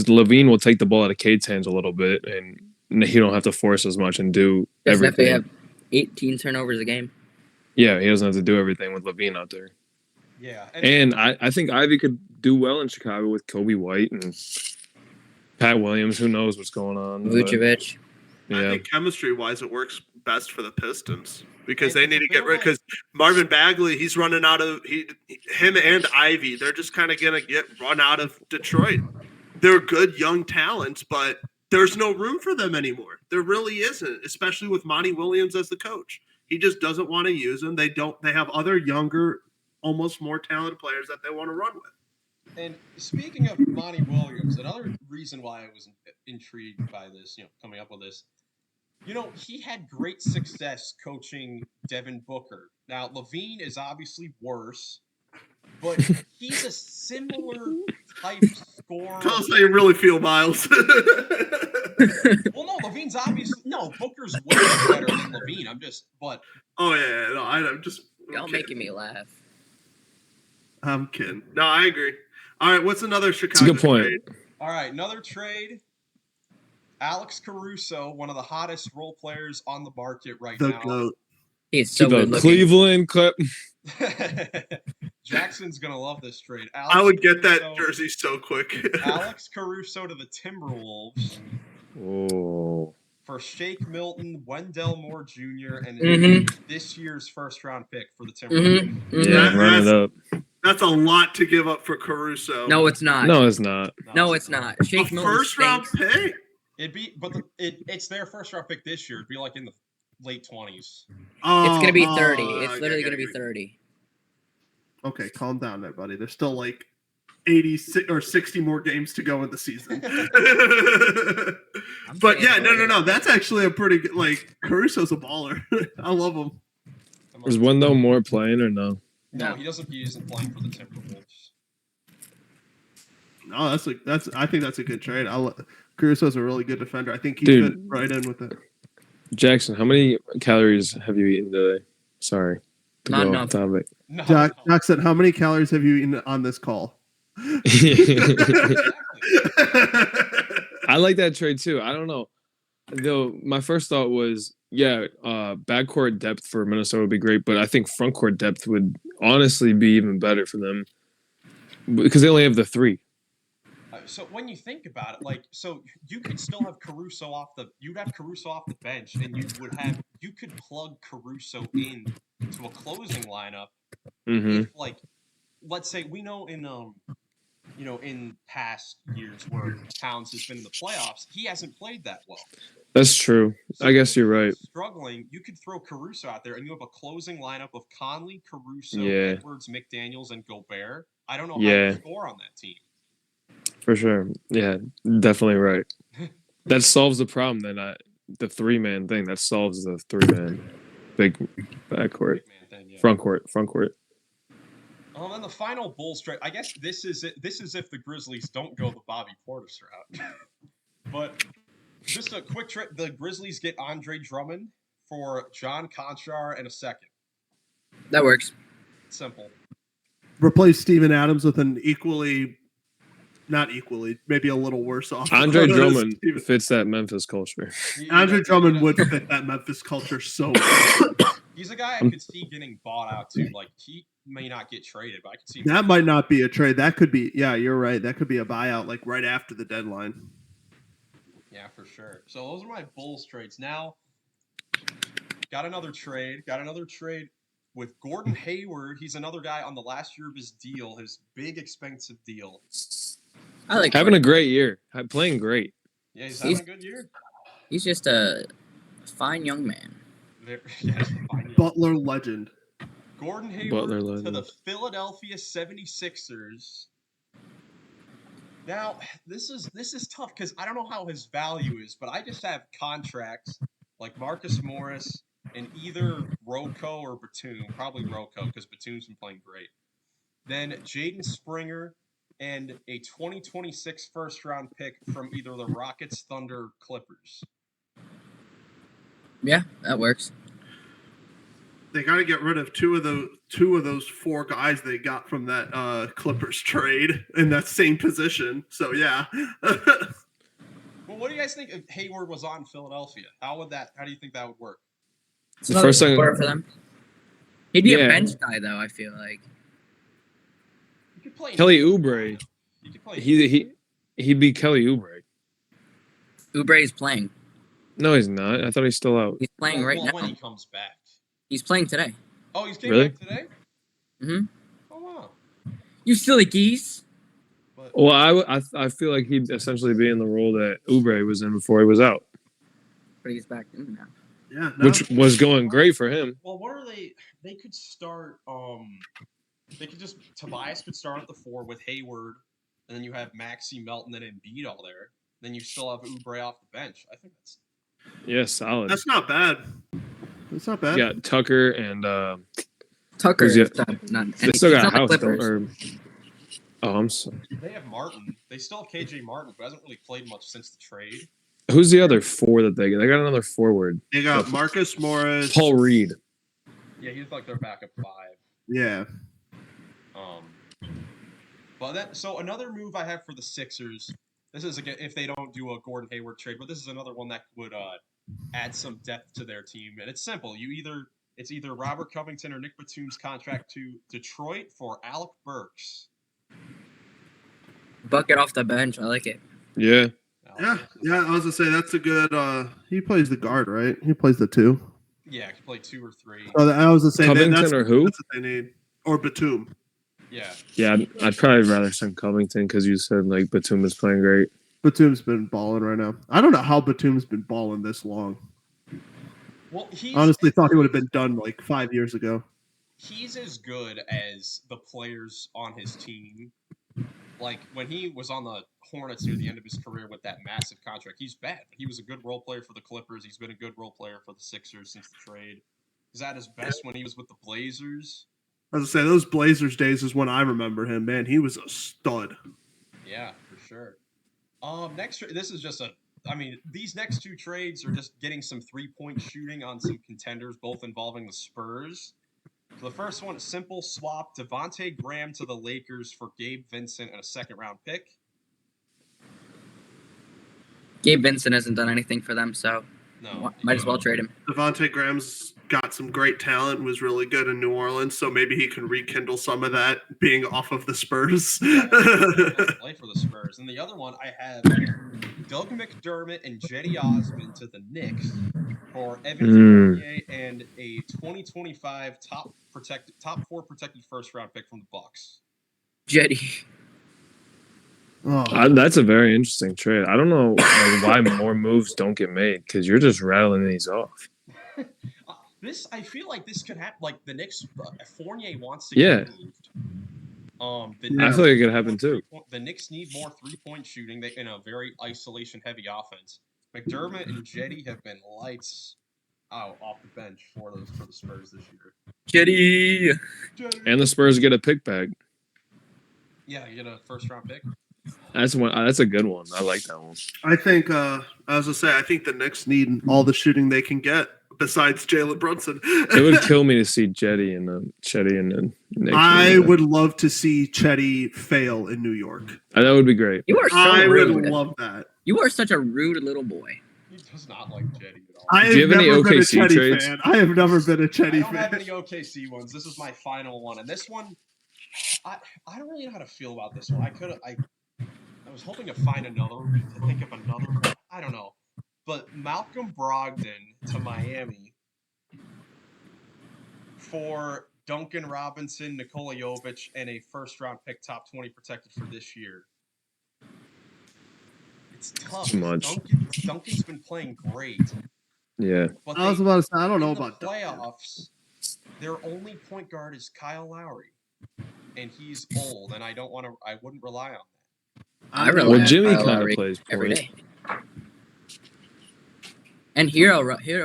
Levine will take the ball out of Cade's hands a little bit, and he don't have to force as much and do Doesn't have to everything. have 18 turnovers a game. Yeah, he doesn't have to do everything with Levine out there. Yeah, And I think Ivy could do well in Chicago with Kobe White and Pat Williams. Who knows what's going on? but, Vucevic. I yeah. think chemistry wise, it works best for the Pistons because And they need to the get thing rid. about- Because Marvin Bagley, he's running out of him and Ivy. They're just kind of gonna get run out of Detroit. They're good young talents, but there's no room for them anymore. There really isn't, especially with Monty Williams as the coach. He just doesn't want to use them. They don't. They have other younger, almost more talented players that they want to run with. And speaking of Monty Williams, another reason why I was intrigued by this, coming up with this, he had great success coaching Devin Booker. Now, Levine is obviously worse, but he's a similar type scorer. Tell us how you really feel, Miles. Well, no, Levine's obviously Booker's way better than Levine. Oh yeah, no, I'm just. Y'all making me laugh. I'm kidding. No, I agree. All right, what's another Chicago? It's a good point. trade? All right, another trade. Alex Caruso, one of the hottest role players on the market right The now. goat. He's To so the good looking. Cleveland Clip. Jackson's gonna love this trade. I would get that Caruso- jersey so quick. Alex Caruso to the Timberwolves Oh. for Shake Milton, Wendell Moore Jr., and this year's first-round pick for the Timberwolves. Yeah, run it up. That's a lot to give up for Caruso. No, it's not. No, it's not. No, it's not. a Shake Milton first round stinks. pick. It'd be, but it's their first-round pick this year. It'd be like in the late 20s. It's gonna be 30. Oh, It's okay, literally gonna okay. be 30. Okay, calm down there, buddy. There's still like 86 or 60 more games to go in the season. But yeah, no. That's actually a pretty good. Like Caruso's a baller. I love him. Is Wendell Moore playing or no? No, he doesn't. He isn't playing for the Timberwolves. No, I think that's a good trade. Caruso's a really good defender. I think he Dude. fit right in with it. Jackson, how many calories have you eaten today? Sorry. To Not go enough. off topic. No, Jackson, how many calories have you eaten on this call? exactly. I like that trade too. I don't know. Though my first thought was, backcourt depth for Minnesota would be great, but I think frontcourt depth would honestly be even better for them because they only have the three. So when you think about it, so you could still have Caruso you'd have Caruso off the bench, and you could plug Caruso in to a closing lineup. Mm-hmm. If, let's say we know in past years where Towns has been in the playoffs, he hasn't played that well. That's true. So I guess you're right. Struggling, you could throw Caruso out there, and you have a closing lineup of Conley, Caruso, Yeah. Edwards, McDaniels, and Gobert. I don't know Yeah. how to score on that team. For sure. Yeah, definitely right. That solves the problem. Then the 3-man thing that solves the 3-man big backcourt, Big man thing, yeah. front court. And the final Bulls trade. I guess this is it. This is if the Grizzlies don't go the Bobby Portis route. But just a quick trip. The Grizzlies get Andre Drummond for John Conchar and a second. That works. Simple. Replace Steven Adams with an not equally, maybe a little worse off. Andre Drummond fits that Memphis culture. Andre Drummond would fit that Memphis culture so well. He's a guy I could see getting bought out too. Like, he may not get traded, but I could see that might not be a trade. That could be, yeah, you're right. That could be a buyout, like right after the deadline. Yeah, for sure. So those are my Bulls trades. Now, got another trade with Gordon Hayward. He's another guy on the last year of his deal, his big expensive deal. I like having a great year, playing great. Yeah, he's having a good year. He's just a fine young man. Butler legend. Gordon Hayward to the Philadelphia 76ers. Now, this is tough because I don't know how his value is, but I just have contracts like Marcus Morris and either Rocco or Batum. Probably Rocco because Batum's been playing great. Then Jaden Springer and a 2026 first-round pick from either the Rockets, Thunder, Clippers. Yeah, that works. They got to get rid of two of those 4 guys they got from that Clippers trade in that same position. So yeah. Well, what do you guys think if Hayward was on Philadelphia? How do you think that would work? It's the first thing for them. He'd be a bench guy, though. I feel like you could play Kelly Oubre. He'd be Kelly Oubre. Oubre is playing. No, he's not. I thought he's still out. He's playing right now. When he comes back. He's playing today. Oh, he's getting back today? Mm-hmm. Oh, wow. You silly geese. Well, I feel like he'd essentially be in the role that Oubre was in before he was out. But he's back in now. Yeah. No. Which was going great for him. Well, what are they? They could start. Tobias could start at the 4 with Hayward, and then you have Maxey, Melton, and Embiid all there. Then you still have Oubre off the bench. I think that's solid. That's not bad. It's not bad. You got Tucker and Tucker. They still got House. I'm sorry. They have Martin. They still have KJ Martin, who hasn't really played much since the trade. Who's the other 4 that they got? They got another forward. They got Marcus Morris. Paul Reed. Yeah, he's like their backup 5. Yeah. So another move I have for the Sixers. This is again if they don't do a Gordon Hayward trade, but this is another one that would add some depth to their team. And it's simple. It's either Robert Covington or Nick Batum's contract to Detroit for Alec Burks. Bucket off the bench. I like it. Yeah. Yeah. I was gonna say that's a good. He plays the guard, right? He plays the 2. Yeah, he can play 2 or 3. Oh, I was gonna say Covington or who? That's what they need. Or Batum. Yeah. Yeah, I'd probably rather send Covington because you said like Batum is playing great. Batum's been balling right now. I don't know how Batum's been balling this long. Well, I honestly thought he would have been done like 5 years ago. He's as good as the players on his team. Like when he was on the Hornets near the end of his career with that massive contract, he's bad. He was a good role player for the Clippers. He's been a good role player for the Sixers since the trade. He's at his best when he was with the Blazers. I was gonna say those Blazers days is when I remember him. Man, he was a stud. Yeah, for sure. This is just these next 2 trades are just getting some 3-point shooting on some contenders, both involving the Spurs. So the first one, simple swap: Devontae Graham to the Lakers for Gabe Vincent and a 2nd-round pick. Gabe Vincent hasn't done anything for them, so might as well trade him. Devontae Graham's got some great talent, was really good in New Orleans, so maybe he can rekindle some of that being off of the Spurs. Yeah, play for the Spurs. And the other one, I have Doug McDermott and Jetty Osmond to the Knicks for Evan Fournier and a 2025 top 4 protected first-round pick from the Bucks. Jetty. That's a very interesting trade. I don't know why more moves don't get made because you're just rattling these off. I feel like this could happen. Like the Knicks, Fournier wants to get moved. I feel like it could happen too. The Knicks need more 3-point shooting. They in a very isolation-heavy offense. McDermott and Jetty have been lights out off the bench for the Spurs this year. Jetty. And the Spurs get a pick back. Yeah, you get a first-round pick. That's one. That's a good one. I like that one. I think, I was gonna say, I think the Knicks need all the shooting they can get. besides Jalen Brunson. It would kill me to see Chetty and Nick. I would love to see Chetty fail in New York. That would be great. You are so I rude. would love that. You are such a rude little boy. He does not like Jetty at all. I Do you have have any never been a OKC Chetty trades? fan. I have never been a I Chetty don't have fan. any OKC ones. This is my final one, and this one, I don't really know how to feel about this one. I was hoping to find to think of another one. I don't know, but Malcolm Brogdon to Miami for Duncan Robinson, Nikola Jovic, and a first-round pick, top 20 protected for this year. It's tough. Too much. Duncan's been playing great. Yeah. But I was about to say, I don't know in the about Duncan. playoffs. Their only point guard is Kyle Lowry, and he's old, and I wouldn't rely on that. I rely Well, on Jimmy Kyle kind Lowry of plays every point. day. And Hero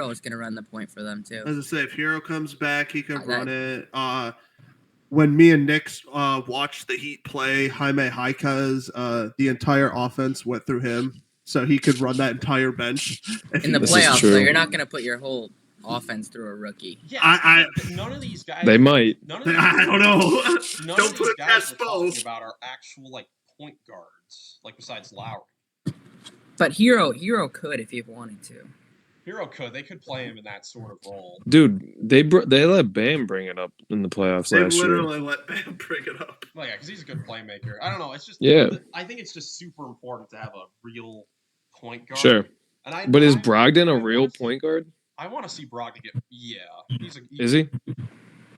is going to run the point for them too. As I say, if Hero comes back, he can That- run it. When me and Nick watched the Heat play Jaime Jaquez, the entire offense went through him, so he could run that entire bench. In the This is playoffs, true. though, you're not going to put your whole offense through a rookie. Yeah, none of these guys. They might. None of these, I don't know. None Don't of put these it guys past we're talking Bo. about are actual point guards, besides Lowry. But Hero could if he wanted to. Hero could. They could play him in that sort of role. Dude, they let Bam bring it up in the playoffs They last year. literally let Bam bring it up. Well, yeah, because he's a good playmaker. I don't know. It's just I think it's just super important to have a real point guard. Sure. And But is Brogdon a real point guard? I want to see Brogdon get. Yeah, Is he?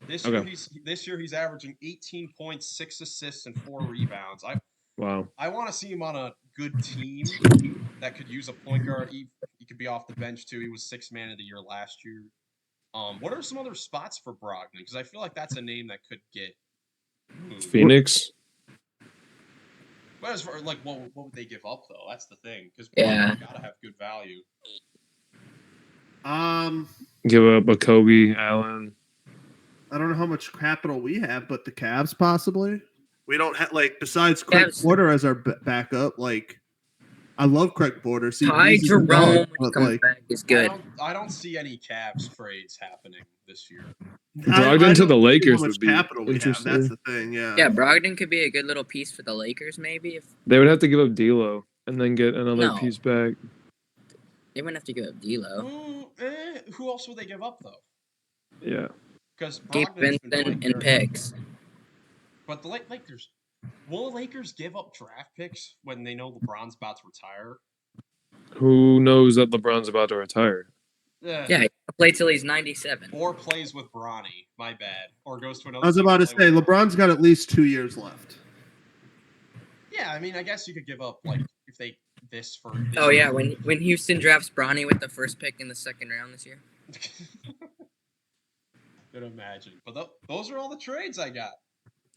This year he's averaging 18 points, 6 assists, and 4 rebounds. Wow. I want to see him on a good team that could use a point guard. He could be off the bench too. He was 6th man of the year last year. What are some other spots for Brogdon? Because I feel like that's a name that could get moved. Phoenix? But as far what would they give up though? That's the thing. Because Yeah. gotta have good value. Give up a Kobe Allen. I don't know how much capital we have, but the Cavs possibly. We don't have besides Craig Cavs. Porter as our backup. I love Craig Porter. See, Ty he's Jerome dog, when he but, comes back is good. I don't see any Cavs trades happening this year. Brogdon to the don't see Lakers how much would be capital we have. interesting. That's the thing. Yeah. Yeah, Brogdon could be a good little piece for the Lakers, maybe. If They would have to give up D'Lo and then get another No. piece back. they wouldn't have to give up D'Lo. Who else would they give up though? Yeah. Because Gabe Vincent and picks. But the Lakers, will the Lakers give up draft picks when they know LeBron's about to retire? Who knows that LeBron's about to retire? Yeah, he'll play till he's 97. Or plays with Bronny. My bad. Or goes to another. I was team about to play say with- LeBron's got at least 2 years left. Yeah, I mean, I guess you could give up if they this for. Oh yeah, when Houston drafts Bronny with the first pick in the second round this year. Could imagine. But those are all the trades I got.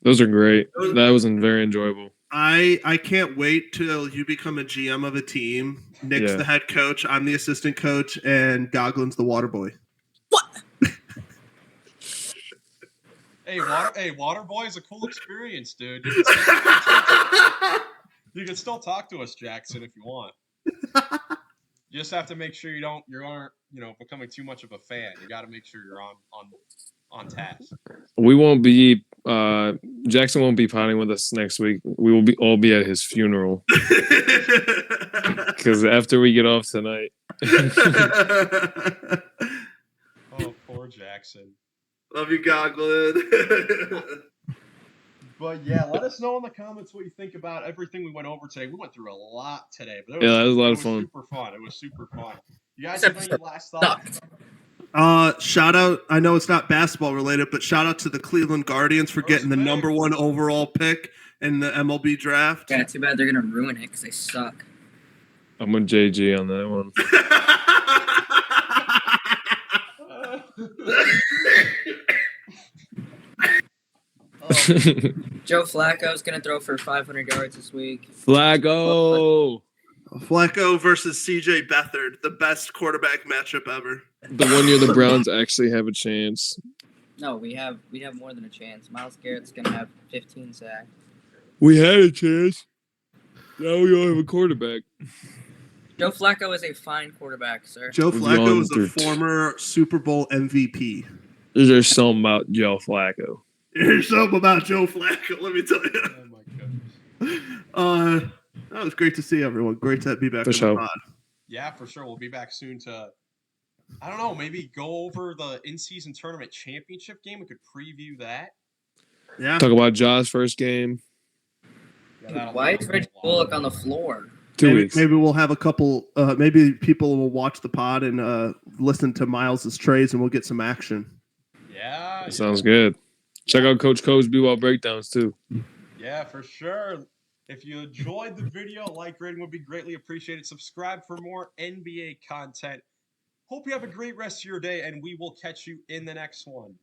Those are great. That was very enjoyable. I can't wait till you become a GM of a team. Nick's Yeah. the head coach. I'm the assistant coach, and Goglin's the water boy. What? Hey, water boy is a cool experience, dude. You can still talk to us, Jackson, if you want. You just have to make sure you aren't becoming too much of a fan. You got to make sure you're on task. We won't be Jackson won't be potting with us next week. We will all be at his funeral because after we get off tonight. Oh, poor Jackson. Love you, Goglin. But yeah, let us know in the comments what you think about everything we went over today. We went through a lot today, but that was a lot of fun. Super fun. It was super fun. You guys have any last thoughts? Shout out. I know it's not basketball related, but shout out to the Cleveland Guardians for getting the number 1 overall pick in the MLB draft. Yeah, too bad they're gonna ruin it because they suck. I'm with JG on that one. Joe Flacco's gonna throw for 500 yards this week. Flacco, Flacco versus CJ Beathard, the best quarterback matchup ever. the 1 year the Browns actually have a chance. No, we have more than a chance. Myles Garrett's gonna have 15 sacks. We had a chance. Now we don't have a quarterback. Joe Flacco is a fine quarterback, sir. Joe We've Flacco gone is a through former Super Bowl MVP. There's something about Joe Flacco. There's something about Joe Flacco, let me tell you. Oh my goodness. That was great to see everyone. Great to be back For in sure. the pod. Yeah, for sure. We'll be back soon to, I don't know, maybe go over the in-season tournament championship game. We could preview that. Yeah. Talk about Jaws' first game. Yeah, Why is Reggie Bullock on the floor? 2 weeks. Maybe we'll have a couple. Maybe people will watch the pod and listen to Miles's trades, and we'll get some action. Yeah. That sounds good. Check out Coach Co's B-Ball breakdowns too. Yeah, for sure. If you enjoyed the video, like rating would be greatly appreciated. Subscribe for more NBA content. Hope you have a great rest of your day, and we will catch you in the next one.